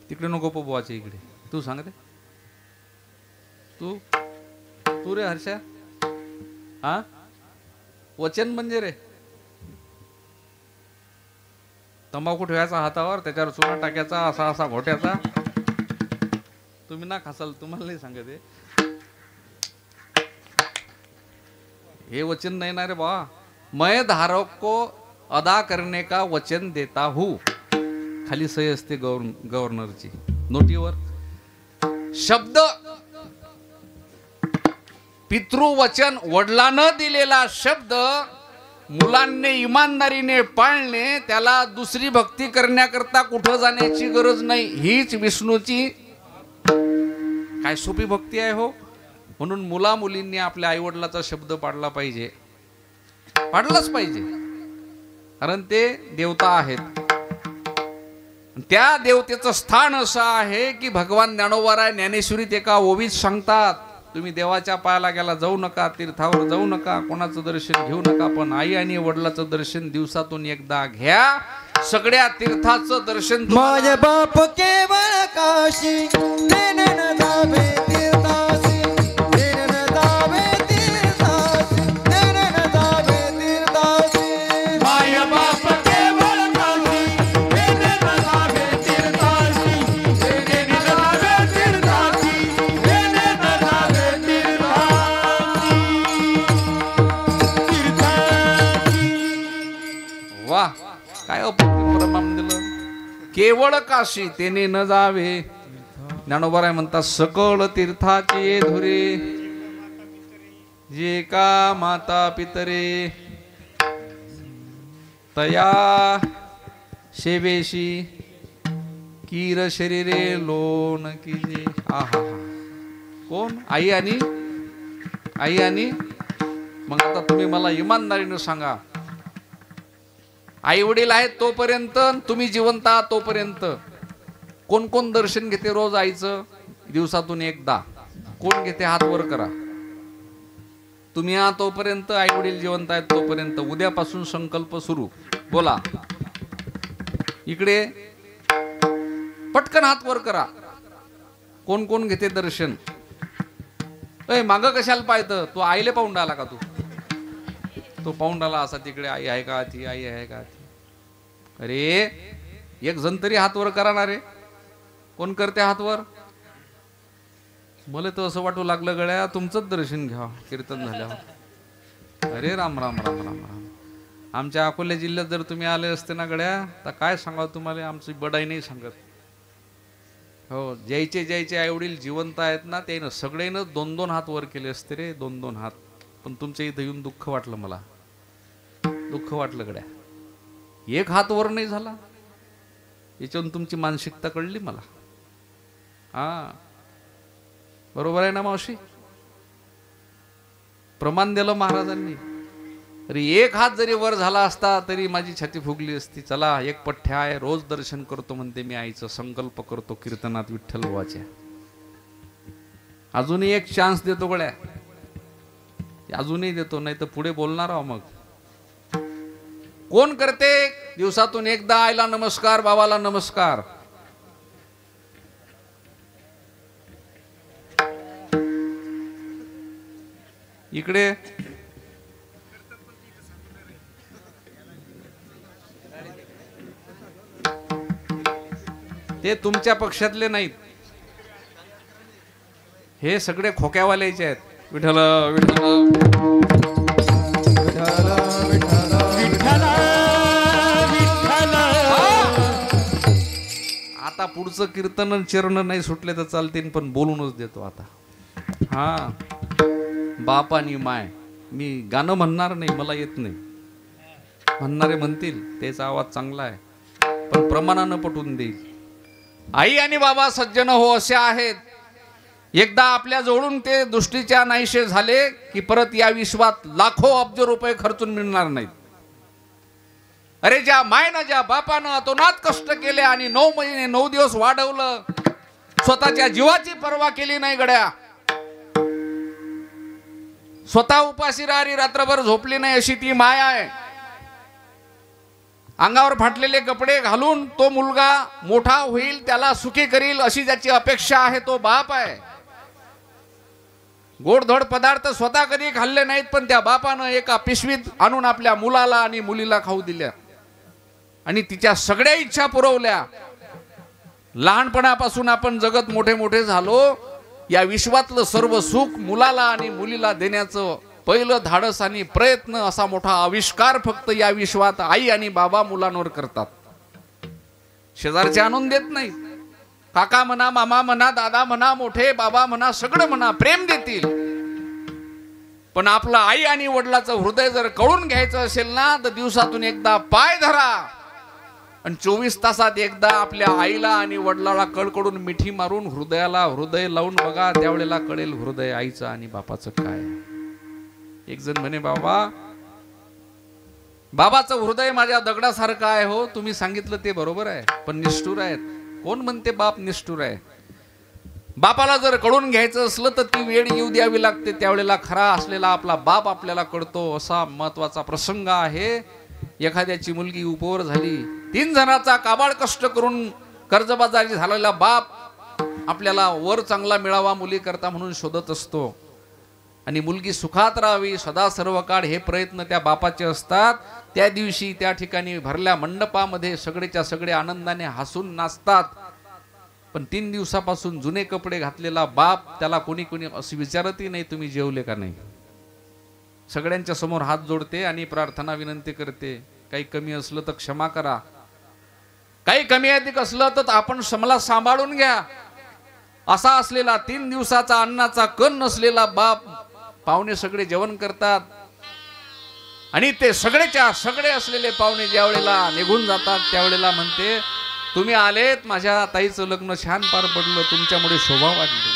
तिकडे नको पोवायचे, इकडे तू सांग रे. तू रे हर्षा. हा, वचन म्हणजे रे तंबाखू ठेवायचा हातावर, त्याच्यावर चुना टाकायचा, असा असा घोट्याचा. तुम्ही ना खासाल, तुम्हाला नाही सांगत. हे वचन नाही ना रे बा. मैं धारक को अदा करने का वचन देता हूं. खाली सही असते गव्हर्नरची नोटीवर. शब्द पितृवचन, वडिलांना दिलेला शब्द मुलांनी इमानदारीने पाळणे, त्याला दुसरी भक्ती करण्याकरता कुठं जाण्याची गरज नाही. हीच विष्णूची काय सोपी भक्ती आहे हो. म्हणून मुला मुलींनी आपल्या आईवडिलाचा शब्द पाळला पाहिजे, पाळलाच पाहिजे. कारण ते देवता आहेत. त्या देवतेचं स्थान असं आहे की भगवान ज्ञानोबा ज्ञानेश्वरीत एका ओवीत सांगतात, तुम्ही देवाच्या पायाला गेला जाऊ नका, तीर्थावर जाऊ नका, कोणाचं दर्शन घेऊ नका, पण आई आणि वडिलाचं दर्शन दिवसातून एकदा घ्या. सगळ्या तीर्थाचं दर्शन. माझे बाप केवळ काशी देन न जावे तीर्थासी, देन न जावे तीर्थासी, देन न जावे तीर्थासी. माय बाप केवळ काशी देन न जावे तीर्थासी, देन न जावे तीर्थासी, देन न जावे तीर्थासी. वा, काय अप्रमाण दिलं. केवळ काशी तेने न जावे. ज्ञानोबा म्हणतात सकळ तीर्थाचे धुरे, जे का माता पितरे. तया शेवेशी कीर शरीरे लोन किजे. आहा, कोण? आई आणि मग आता तुम्ही मला इमानदारीने सांगा, आई वडील आहेत तोपर्यंत, तुम्ही जिवंत आहात तोपर्यंत कोण कोण दर्शन घेते रोज आईचं? दिवसातून एकदा. कोण घेते? हात वर करा. तुम्ही आहात तोपर्यंत, आई वडील जिवंत आहेत तोपर्यंत. उद्यापासून संकल्प सुरू. बोला इकडे, पटकन हात वर करा. कोण कोण घेते दर्शन? माग कशाला पाहतं? तू आईले पाहून आला का? तो पाहून आला असा तिकडे. आई आहे का ती? आई आहे का ती? अरे एक जण तरी हात वर करा ना रे. कोण करते हात वर? मला तर असं वाटू लागलं गड्या तुमचंच दर्शन घ्या कीर्तन झाल्यावर. अरे राम राम राम राम राम. आमच्या अकोला जिल्ह्यात जर तुम्ही आले असते ना गड्या, तर काय सांगावं तुम्हाला, आमची बडाई नाही सांगत. हो, ज्याचे आई वडील जिवंत आहेत ना, त्यानं सगळ्यानं 2-2 हात वर केले असते रे, 2-2 हात. पण तुमच्या इथं येऊन दुःख वाटलं, मला दुःख वाटलं गड्या. एक हात वर नाही झाला. याच्यावरून तुमची मानसिकता कळली मला. हा, बरोबर आहे ना मावशी? प्रमाण दिलं महाराजांनी. तरी एक हात जरी वर झाला असता तरी माझी छाती फुगली असती. चला, एक पठ्ठ्या आहे, रोज दर्शन करतो म्हणते मी आईचं. संकल्प करतो कीर्तनात विठ्ठल बुवाच्या. अजूनही एक चान्स देतो गड्या, अजूनही देतो, नाही तर पुढे बोलणार आहो. मग कोण करते दिवसातून एकदा आईला नमस्कार, बाबाला नमस्कार? इकडे ते तुमच्या पक्षातले नाहीत, हे सगळे खोक्यावाल्याचे आहेत. विठ्ठल आता पुढचं कीर्तन चरण नाही सुटले तर चालतील, पण बोलूनच देतो आता. हा, बाप आणि माय. मी गाणं म्हणणार नाही, मला येत नाही. म्हणणारे म्हणतील, त्याचा आवाज चांगला आहे, पण प्रमाणानं पटवून देईल. आई आणि बाबा सज्जन हो असे आहेत, एकदा आपल्या जवळून ते दृष्टीच्या नाहीसे झाले की परत या विश्वात लाखो अब्ज रुपये खर्चून मिळणार नाहीत. अरे ज्या मायनं, ज्या बापानं अतोनात कष्ट केले आणि 9 महिने 9 दिवस वाढवलं, स्वतःच्या जीवाची पर्वा केली नाही गड्या, स्वतः उपाशी रात्री रात्रभर झोपली नाही, अशी ती माय आहे. अंगावर फाटलेले कपडे घालून तो मुलगा मोठा होईल, त्याला सुखी करील अशी ज्याची अपेक्षा आहे, तो बाप आहे. गोडधोड पदार्थ स्वतः कधी खाल्ले नाहीत, पण त्या बापानं एका पिशवीत आणून आपल्या मुलाला आणि मुलीला खाऊ दिल्या आणि तिच्या सगळ्या इच्छा पुरवल्या. लहानपणापासून आपण जगत मोठे मोठे झालो, या विश्वातलं सर्व सुख मुलाला आणि मुलीला देण्याचं पहिलं धाडस आणि प्रयत्न, असा मोठा आविष्कार फक्त या विश्वात आई आणि बाबा मुलांवर करतात. शेजारचे आणून देत नाही. काका म्हणा, मामा म्हणा, दादा म्हणा, मोठे बाबा म्हणा, सगळं म्हणा, प्रेम देतील. पण आपलं आई आणि वडिलाचं हृदय जर कळून घ्यायचं असेल ना, तर दिवसातून एकदा पाय धरा आणि 24 तासात एकदा आपल्या आईला आणि वडिलाला कळकळून मिठी मारून हृदयाला हृदय लावून बघा. त्यावेळेला कळेल हृदय आईचं आणि बापाचं काय. एक जण म्हणे, बाबाचं हृदय माझ्या दगडासारखं आहे. हो, तुम्ही सांगितलं ते बरोबर आहे, पण निष्ठुर आहेत. कोण म्हणते बाप निष्ठुर आहे? बापाला जर कळून घ्यायचं असलं तर ती वेळ येऊ द्यावी लागते. त्यावेळेला खरा असलेला आपला बाप आपल्याला कळतो. असा महत्वाचा प्रसंग आहे. एखाद्याची मुलगी उपवर झाली, 3 जणांचा काबाड कष्ट करून कर्जबाजारी झालेला बाप आपल्याला वर चांगला मिळावा मुली करता म्हणून शोधत असतो, आणि मुलगी सुखात राहावी सदा सर्व काळ हे प्रयत्न त्या बापाचे असतात. त्या दिवशी त्या ठिकाणी भरल्या मंडपामध्ये सगळेच्या सगळे आनंदाने हसून नाचतात. पण 3 दिवसापासून जुने कपडे घातलेला बाप, त्याला कोणी असं विचारतही नाही तुम्ही जेवले का नाही. सगळ्यांच्या समोर हात जोडते आणि प्रार्थना विनंती करते, काही कमी असलं तर क्षमा करा, काही कमी अधिक असलं तर आपण मला सांभाळून घ्या. असा असलेला 3 दिवसाचा अन्नाचा कण नसलेला बाप, पाहुणे सगळे जेवण करतात. आणि ते सगळेच्या सगळे असलेले पाहुणे ज्या वेळेला निघून जातात त्यावेळेला म्हणते, तुम्ही आलेत, माझ्या ताईचं लग्न छान पार पडलं, तुमच्यामुळे शोभा वाढली.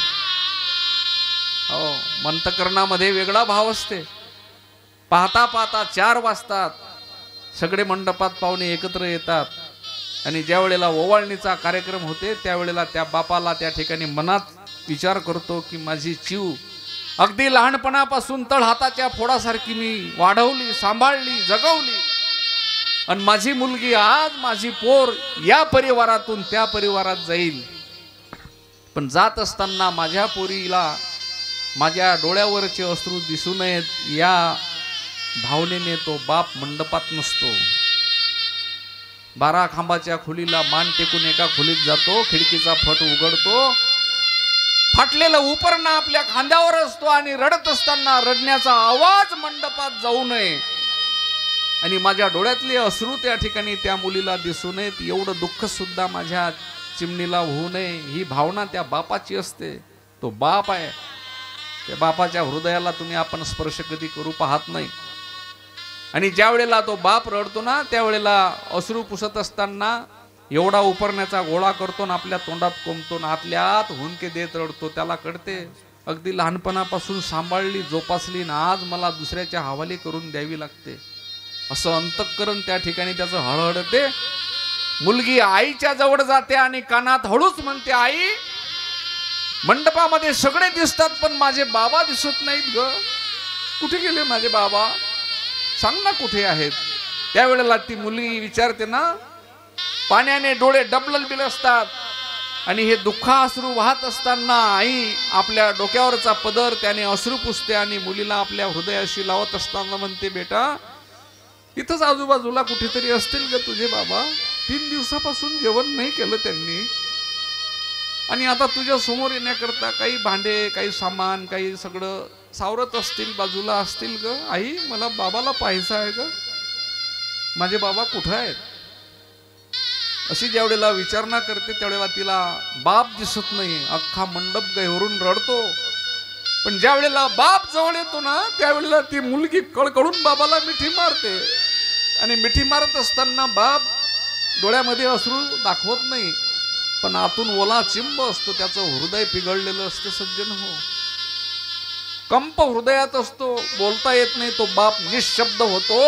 हो, मंतकरणामध्ये वेगळा भाव असते. पाहता पाहता 4 वाजतात, सगळे मंडपात पाहुणे एकत्र येतात आणि ज्या वेळेला ओवाळणीचा कार्यक्रम होते त्यावेळेला त्या बापाला त्या ठिकाणी मनात विचार करतो की माझी चिव अगदी लहानपणापासून तळ हाताच्या फोडासारखी मी वाढवली, सांभाळली, जगवली, आणि माझी मुलगी आज माझी पोर या परिवारातून त्या परिवारात जाईल. पण जात असताना माझ्या पोरीला माझ्या डोळ्यावरचे अश्रू दिसू नयेत या भावनेने तो बाप मंडपात नसतो. 12 खांबाच्या खोलीला मान टेकून एका खोलीत जातो, खिडकीचा फट उघडतो, फाटलेला उपरणा आपल्या खांद्यावर असतो आणि रडत असताना रडण्याचा आवाज मंडपात जाऊ नये आणि माझ्या डोळ्यातले अश्रू त्या ठिकाणी त्या मुलीला दिसू नयेत एवढं दुःख सुद्धा माझ्या चिमणीला होऊ नये, ही भावना त्या बापाची असते. तो बाप आहे, त्या बापाच्या हृदयाला तुम्ही आपण स्पर्श कधी करू पाहत नाही. आणि ज्या वेळेला तो बाप रडतो ना त्यावेळेला अश्रू पुसत असताना एवढा उपरण्याचा गोळा करतो ना आपल्या तोंडात कोंबतो ना आतल्या आत हुंदके देत रडतो. त्याला कळते अगदी लहानपणापासून सांभाळली, जोपासली ना आज मला दुसऱ्याच्या हवाली करून द्यावी लागते, असं अंतःकरण त्या ठिकाणी त्याचं हळहळते. मुलगी आईच्या जवळ जाते आणि कानात हळूच म्हणते, आई मंडपामध्ये सगळे दिसतात पण माझे बाबा दिसत नाहीत ग, कुठे गेले माझे बाबा, सांग ना कुठे आहेत. त्यावेळेला ती मुलगी विचारते ना, पाण्याने डोळे डबलल बिलसतात आणि हे दुःखाश्रू वाहत असताना आई आपल्या डोक्यावरचा पदर त्याने अश्रू पुसते आणि मुलीला आपल्या हृदयाशी लावत असताना म्हणते, बेटा इथंच आजूबाजूला कुठेतरी असतील ग तुझे बाबा, 3 दिवसापासून जेवण नाही केलं त्यांनी आणि आता तुझ्या समोर येण्याकरता काही भांडे, काही सामान, काही सगळं सावरत असतील, बाजूला असतील ग. आई मला बाबाला पाहायचं आहे ग, माझे बाबा कुठं आहेत. अशी ज्या वेळेला विचारणा करते त्यावेळेला तिला बाप दिसत नाही, अख्खा मंडप गहिवरून रडतो. पण ज्या वेळेला बाप जवळ येतो ना त्यावेळेला ती मुलगी कळकळून बाबाला मिठी मारते आणि मिठी मारत असताना बाप डोळ्यामध्ये अश्रू दाखवत नाही पण आतून ओला चिंब असतो, त्याचं हृदय पिघळलेलं असतं. सज्जन हो, कंप हृदयात असतो, बोलता येत नाही. तो बाप निशब्द होतो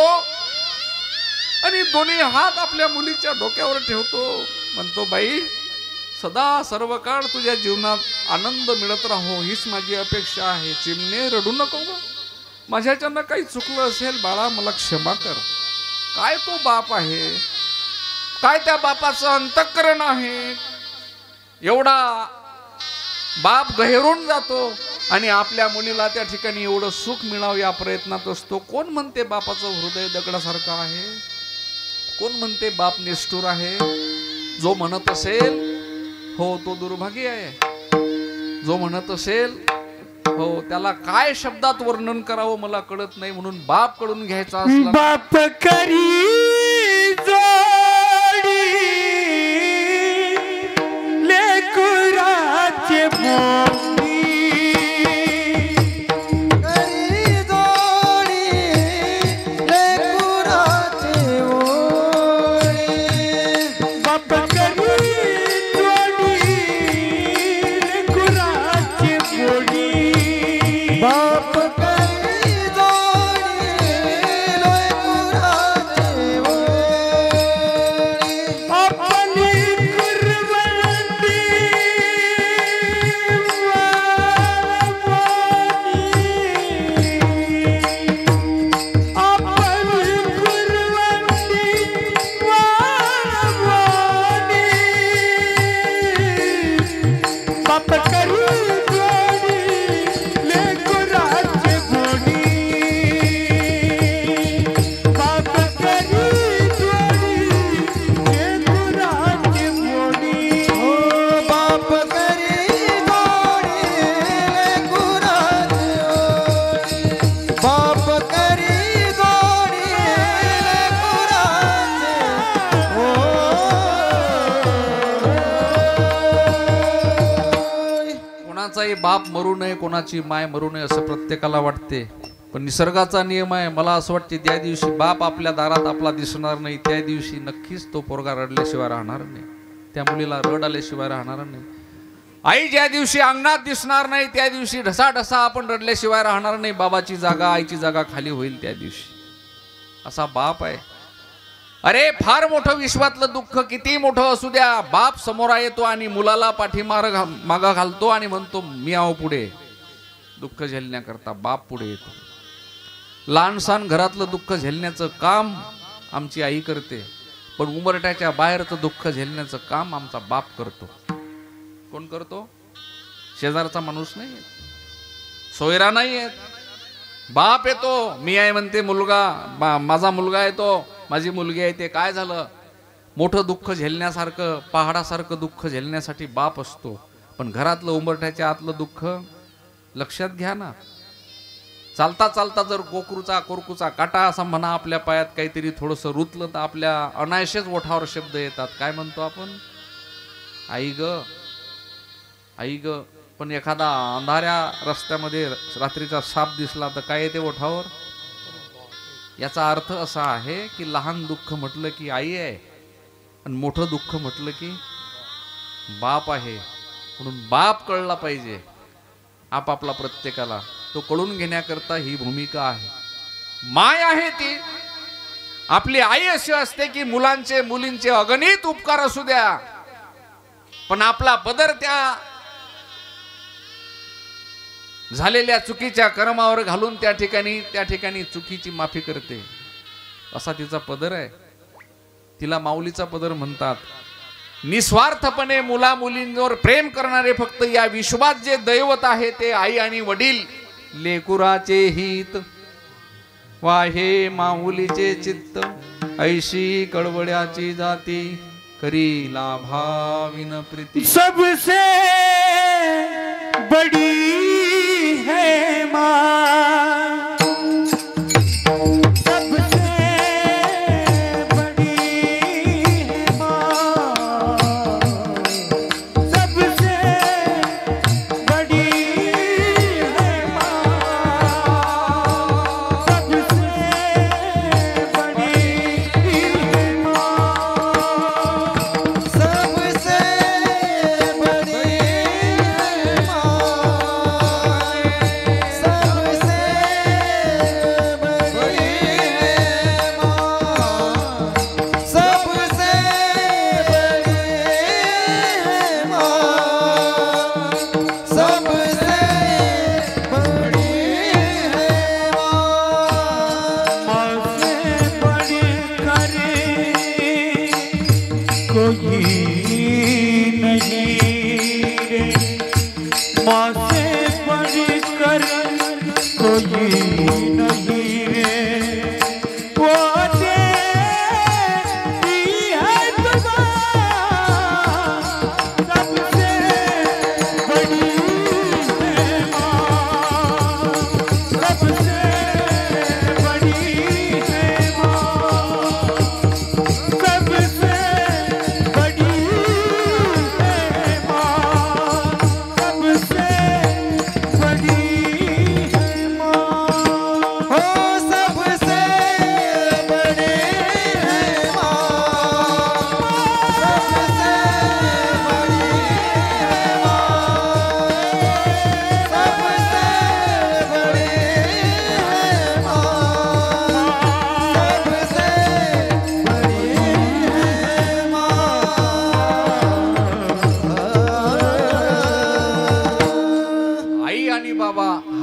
आणि दोन्ही हात आपल्या मुलीच्या डोक्यावर ठेवतो, म्हणतो, बाई सदा सर्व काळ तुझ्या जीवनात आनंद मिळत राहो हीच माझी अपेक्षा आहे. चिमणे रडू नको ग, माझ्याच्यानं काही चुकलं असेल बाळा मला क्षमा कर. काय तो बाप आहे, काय त्या बापाचं अंतःकरण आहे. एवढा बाप गहिरून जातो आणि आपल्या मुलीला त्या ठिकाणी एवढं सुख मिळावं या प्रयत्नात असतो. कोण म्हणते बापाचं हृदय दगडासारखं आहे, कोण म्हणते बाप निष्ठुर आहे. जो म्हणत असेल हो तो दुर्भागी आहे, जो म्हणत असेल हो त्याला काय शब्दात वर्णन करावं मला कळत नाही. म्हणून बाप कडून घ्यायचा असला बाप करी जोडी लेकराचे मोडी, करी जोडी लेकराचे ओडी. बाप करी जोडी लेकराचे मोडी, बाप करी जोडी लेकराचे ओडी. आपली कुर्बानी कोणाचाही बाप मरू नये, कोणाची माय मरू नये असं प्रत्येकाला वाटते. पण निसर्गाचा नियम आहे. मला असं वाटते त्या दिवशी बाप आपल्या दारात आपला दिसणार नाही, त्या दिवशी नक्कीच तो पोरगा रडल्याशिवाय राहणार नाही, त्या मुलीला रड आल्याशिवाय राहणार नाही. आई ज्या दिवशी अंगणात दिसणार नाही त्या दिवशी ढसाढसा आपण रडल्याशिवाय राहणार नाही. बाबाची जागा आईची जागा खाली होईल त्या दिवशी. असा बाप आहे. अरे फार मोठं विश्वातलं दुःख किती मोठं असू द्या, बाप समोर येतो आणि मुलाला मागा घालतो आणि म्हणतो मी आहो पुढे. दुःख झेलण्याकरता बाप पुढे येतो. लहानसहान घरातलं दुःख झेलण्याचं काम आमची आई करते, पण उंबरठ्याच्या बाहेरचं दुःख झेलण्याचं काम आमचा बाप करतो. कोण करतो? शेजारचा माणूस नाही, सोयरा नाही येत, बाप येतो. मी आहे म्हणते मुलगा, माझा मुलगा येतो, माझी मुलगी आहे. ते काय झालं? मोठं दुःख झेलण्यासारखं, पहाडासारखं दुःख झेलण्यासाठी बाप असतो. पण घरातलं उंबरठ्याच्या आतलं दुःख लक्षात घ्या ना. चालता चालता जर कोरकुचा काटा असा म्हणा आपल्या पायात काहीतरी थोडंसं रुतलं तर आपल्या अनायशेच ओठावर शब्द येतात. काय म्हणतो आपण? आई ग, आई ग. पण एखादा अंधाऱ्या रस्त्यामध्ये रात्रीचा साप दिसला तर काय येते ओठावर? याचा अर्थ असा आहे की लहान दुःख म्हटलं की आई आहे आणि मोठं दुःख म्हटलं की बाप आहे. म्हणून बाप कळला पाहिजे आपापला प्रत्येकाला. तो कळून घेण्याकरता ही भूमिका आहे. माय आहे ती आपली आई अशी असते की मुलांचे मुलींचे अगणित उपकार असू द्या, पण आपला पदर त्या झालेल्या चुकीच्या कर्मावर घालून त्या ठिकाणी चुकीची माफी करते. असा तिचा पदर आहे. तिला माऊलीचा पदर म्हणतात. निस्वार्थपणे मुला मुलींवर प्रेम करणारे फक्त या विश्वात जे दैवत आहे ते आई आणि वडील. लेकुराचे हित वाहे माऊलीचे चित्त, ऐशी कळवळ्याची जाती करी लाभाविन प्रीती. सबसे बड़ी है माँ, सबसे बड़ी है माँ, सबसे बड़ी है माँ, सबसे बड़ी है माँ, सबसे बड़ी है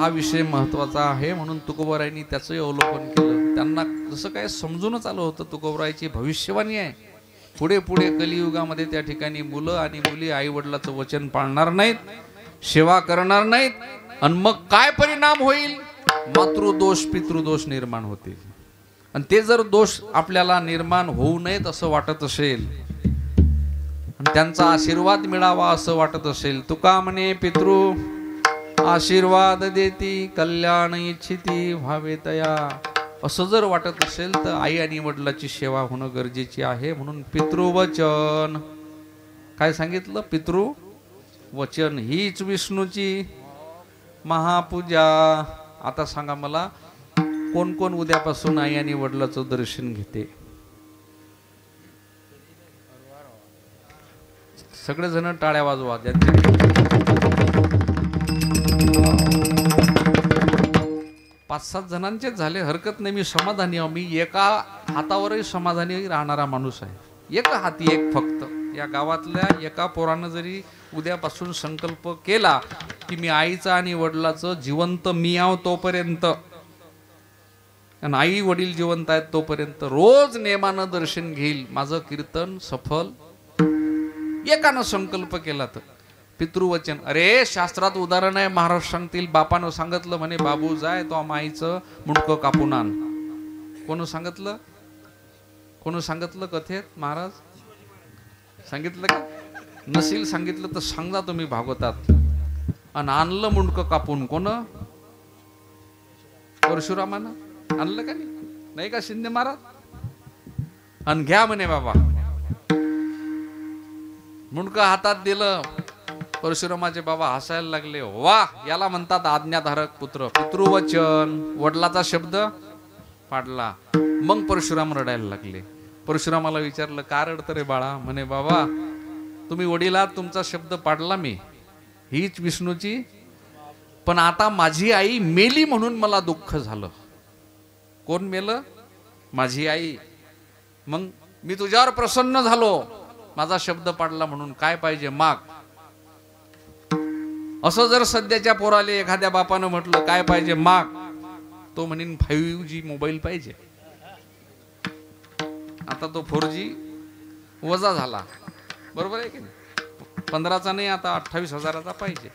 हा विषय महत्वाचा आहे म्हणून तुकोबारायांनी त्याचंही अवलोकन केलं. त्यांना जसं काय समजूनच आलं होतं तुकोबारायांची भविष्यवाणी आहे. पुढे पुढे कलियुगामध्ये त्या ठिकाणी मुलं आणि मुली आई वडिलाचं वचन पाळणार नाहीत, सेवा करणार नाहीत, आणि मग काय परिणाम होईल? मातृदोष पितृदोष निर्माण होतील. आणि ते जर दोष आपल्याला निर्माण होऊ नयेत असं वाटत असेल आणि त्यांचा आशीर्वाद मिळावा असं वाटत असेल, तुका म्हणे पितृ आशीर्वाद देती कल्याण इच्छिती व्हावे तया, असं जर वाटत असेल तर आई आणि वडिलाची सेवा होणं गरजेची आहे. म्हणून पितृवचन काय सांगितलं? पितृवचन हीच विष्णूची महापूजा. आता सांगा मला, कोण कोण उद्यापासून आई आणि वडिलाचं दर्शन घेते? सगळेजण टाळ्या वाजवा. पाच सात जणांचेच झाले, हरकत नाही. मी समाधानी आहे. मी एका हातावरही समाधानी राहणारा माणूस आहे. एक हाती एक फक्त. या गावातल्या एका पोरानं जरी उद्यापासून संकल्प केला की मी आईचा आणि वडिलाचं जिवंत मी आहो तोपर्यंत, आणि आई वडील जिवंत आहेत तोपर्यंत रोज नेमानं दर्शन घेईल, माझं कीर्तन सफल. एकानं संकल्प केला तर पितृवचन. अरे शास्त्रात उदाहरण आहे, महाराष्ट्रातील बापानं सांगितलं म्हणे बाबू जाय तो माईचं मुंडकं कापून आण. कोण सांगितलं? कोण सांगितलं कथेत? महाराज सांगितलं का? नसील सांगितलं तर सांगा तुम्ही भागवतात. आणि आणलं मुंडकं कापून. कोण? परशुरामानं आणलं का? नाही का शिंदे महाराज? आणि घ्या म्हणे बाबा. मुंडकं हातात दिलं. परशुरामाचे बाबा हसायला लागले. वा, याला म्हणतात आज्ञाधारक पुत्र. पितृवचन, वडिलाचा शब्द पाडला. मग परशुराम रडायला लागले. परशुरामाला विचारलं का रडतं रे बाळा? म्हणे बाबा तुम्ही वडिलात, तुमचा शब्द पाडला मी, हीच विष्णूची, पण आता माझी आई मेली म्हणून मला दुःख झालं. कोण मेलं? माझी आई. मग मी तुझ्यावर प्रसन्न झालो, माझा शब्द पाडला म्हणून. काय पाहिजे माग. असं जर सध्याच्या पोराले एखाद्या बापानं म्हटलं काय पाहिजे माग, तो म्हणेन 5G मोबाईल पाहिजे. आता तो 4G वजा झाला, बरोबर आहे की नाही? 15चा नाही, आता 28,000चा पाहिजे.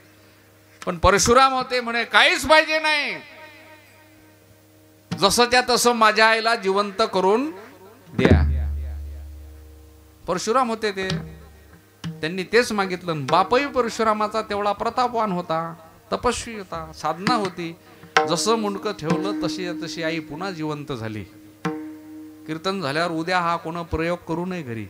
पण परशुराम होते म्हणे काहीच पाहिजे नाही, जसं त्या तसं माझ्या आईला जिवंत करून द्या. परशुराम होते ते, त्यांनी तेच मागितलं. बापही परशुरामाचा तेवढा प्रतापवान होता, तपस्वी होता, साधना होती. जसं मुंडकं ठेवलं तशी तशी आई पुन्हा जिवंत झाली. कीर्तन झाल्यावर उद्या हा कोण प्रयोग करू नये घरी.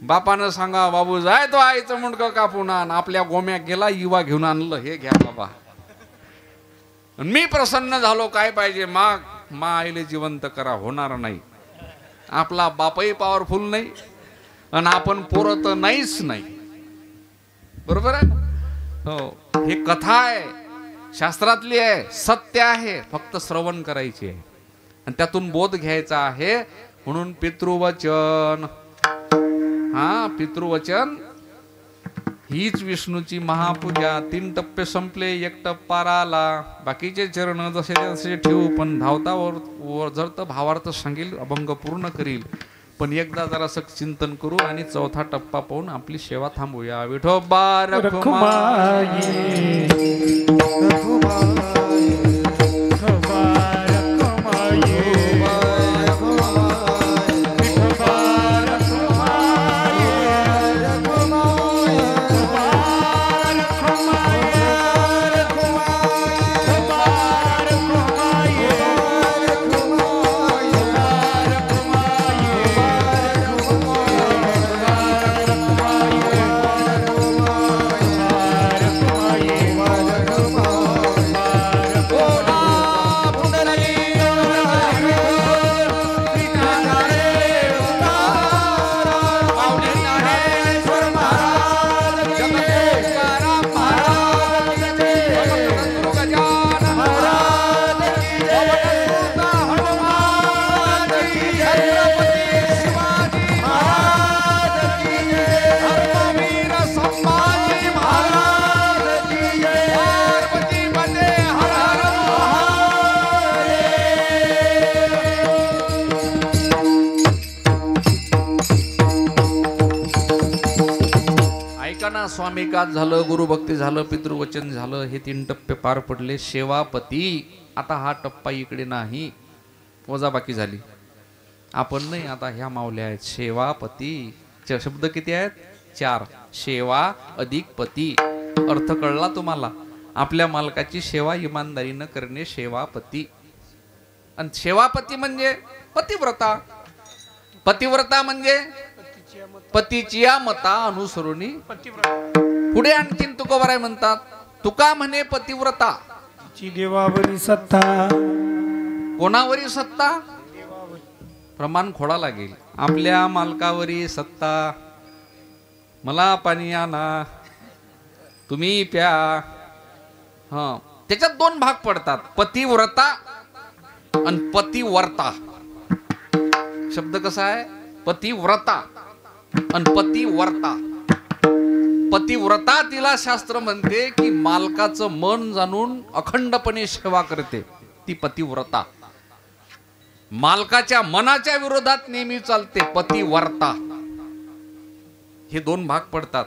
बापानं सांगा बाबू जाय तो आईचं मुंडकं कापून आण. आपल्या गोम्या गेला, युवा घेऊन आणलं. हे घ्या बाबा, मी प्रसन्न झालो. काय पाहिजे माग. मा आईले जिवंत करा. होणार नाही. आपला बापही पॉवरफुल नाही आणि आपण पोरं तर नाहीच नाही. बरोबर आहे? हो, हे कथा आहे, शास्त्रातली आहे, सत्य आहे. फक्त श्रवण करायची आहे आणि त्यातून बोध घ्यायचा आहे. म्हणून पितृवचन, हा पितृवचन हीच विष्णूची महापूजा. 3 टप्पे संपले, 1 टप्पा राहिला. बाकीचे चरण जसे तसे ठेवू, पण धावतावर जर तर भावार्थ सांगेल, अभंग पूर्ण करील. पण एकदा जरासं चिंतन करू आणि 4था टप्पा पाहून आपली सेवा थांबूया. विठोबा रखुमाई, स्वामिकात झालं, गुरुभक्ती झालं, पितृवचन झालं. हे 3 टप्पे पार पडले. सेवापती. आता हा टप्पा इकडे नाही, वजाबाकी झाली. आपण नाही, आता ह्या मावल्या आहेत. सेवापती शब्द किती आहेत? 4. सेवा अधिक पती. अर्थ कळला तुम्हाला? आपल्या मालकाची सेवा इमानदारीनं करणे सेवापती. आणि सेवापती म्हणजे पतिव्रता. पतिव्रता म्हणजे पतीची मता अनुसरुनी. पुढे आणखीन तुकोबाराय म्हणतात, तुका म्हणे पतिव्रता ची देवावरी सत्ता. कोणावरी सत्ता? प्रमाण खोडा लागेल. आपल्या मालकावरी सत्ता. मला पाणी आणा, तुम्ही प्या. हा, त्याच्यात दोन भाग पडतात, पतिव्रता आणि पतिवर्ता. शब्द कसा आहे? पतिव्रता आणि पतिवर्ता. पतिव्रता तिला शास्त्र म्हणते की मालकाचं मन जाणून अखंडपणे सेवा करते, ती पतिव्रता. मालकाच्या मनाच्या विरोधात नेहमी चालते, पतिवर्ता. हे दोन भाग पडतात.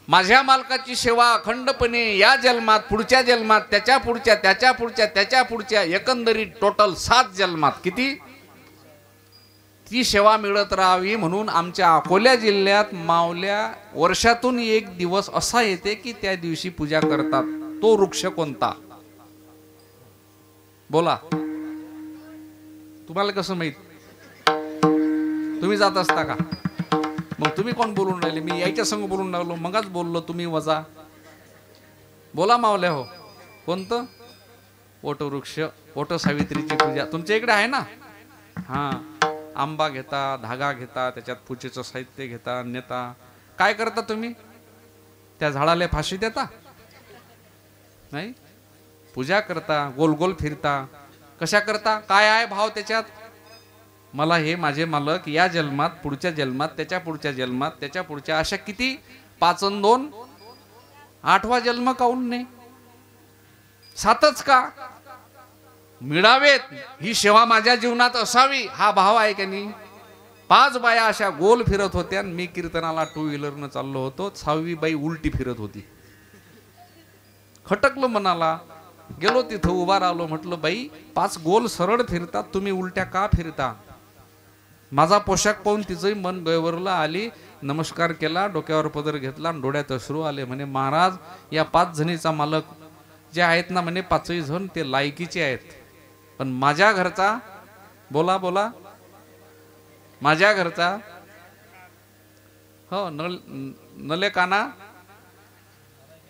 माझ्या मालकाची सेवा अखंडपणे या जन्मात, पुढच्या जन्मात, त्याच्या पुढच्या, त्याच्या पुढच्या, त्याच्या पुढच्या, एकंदरीत टोटल 7 जन्मात. किती? ती सेवा मिळत राहावी म्हणून आमच्या अकोला जिल्ह्यात मावल्या वर्षातून एक दिवस असा येते की त्या दिवशी पूजा करतात. तो वृक्ष कोणता? बोला. तुम्हाला कसं माहित? तुम्ही जात असता का? मग तुम्ही कोण बोलून राहिले? मी यायच्या संग बोलून राहिलो, मगच बोललो, तुम्ही वजा. बोला मावल्या हो. कोणतं? वटवृक्ष, वट सावित्रीची पूजा तुमच्या इकडे आहे ना? हा, आंबा घेता, धागा घेता, त्याच्यात पूजेचं साहित्य घेता, नेता. काय करता तुम्ही? त्या झाडाला फाशी देता? नाही, पूजा करता, गोल गोल फिरता. कशा करता? काय आहे भाव त्याच्यात? मला हे माझे मालक या जन्मात, पुढच्या जन्मात, त्याच्या पुढच्या जन्मात, त्याच्या पुढच्या, अशा किती? 5 आणि 2 8वा जन्म काऊन नाही? 7च का? मिळावेत, ही सेवा माझ्या जीवनात असावी, हा भाव आहे की नाही? 5 बाया अशा गोल फिरत होत्या. मी कीर्तनाला 2 व्हीलरनं चाललो होतो. 6वी बाई उलटी फिरत होती. खटकलो मनाला. गेलो तिथं, उभा राहिलो. म्हटलं, बाई 5 गोल सरळ फिरतात, तुम्ही उलट्या का फिरता? माझा पोशाख पाहून तिचंही मन गैरवरला. आली, नमस्कार केला, डोक्यावर पदर घेतला, डोळ्यात अश्रू आले. म्हणे, महाराज, या 5 जणीचा मालक जे आहेत ना, म्हणे 5ही जण ते लायकीचे आहेत, पण माझ्या घरचा, बोला बोला, माझ्या घरचा हो नले काना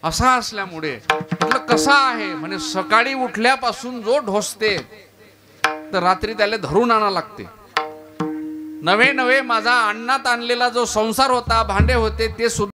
असा असल्यामुळे. म्हटलं, कसा आहे? म्हणे, सकाळी उठल्यापासून जो ढोसते तर रात्री त्याला धरून आणा लागते. नवे नवे माझा अन्नात आणलेला जो संसार होता, भांडे होते, ते सुद्धा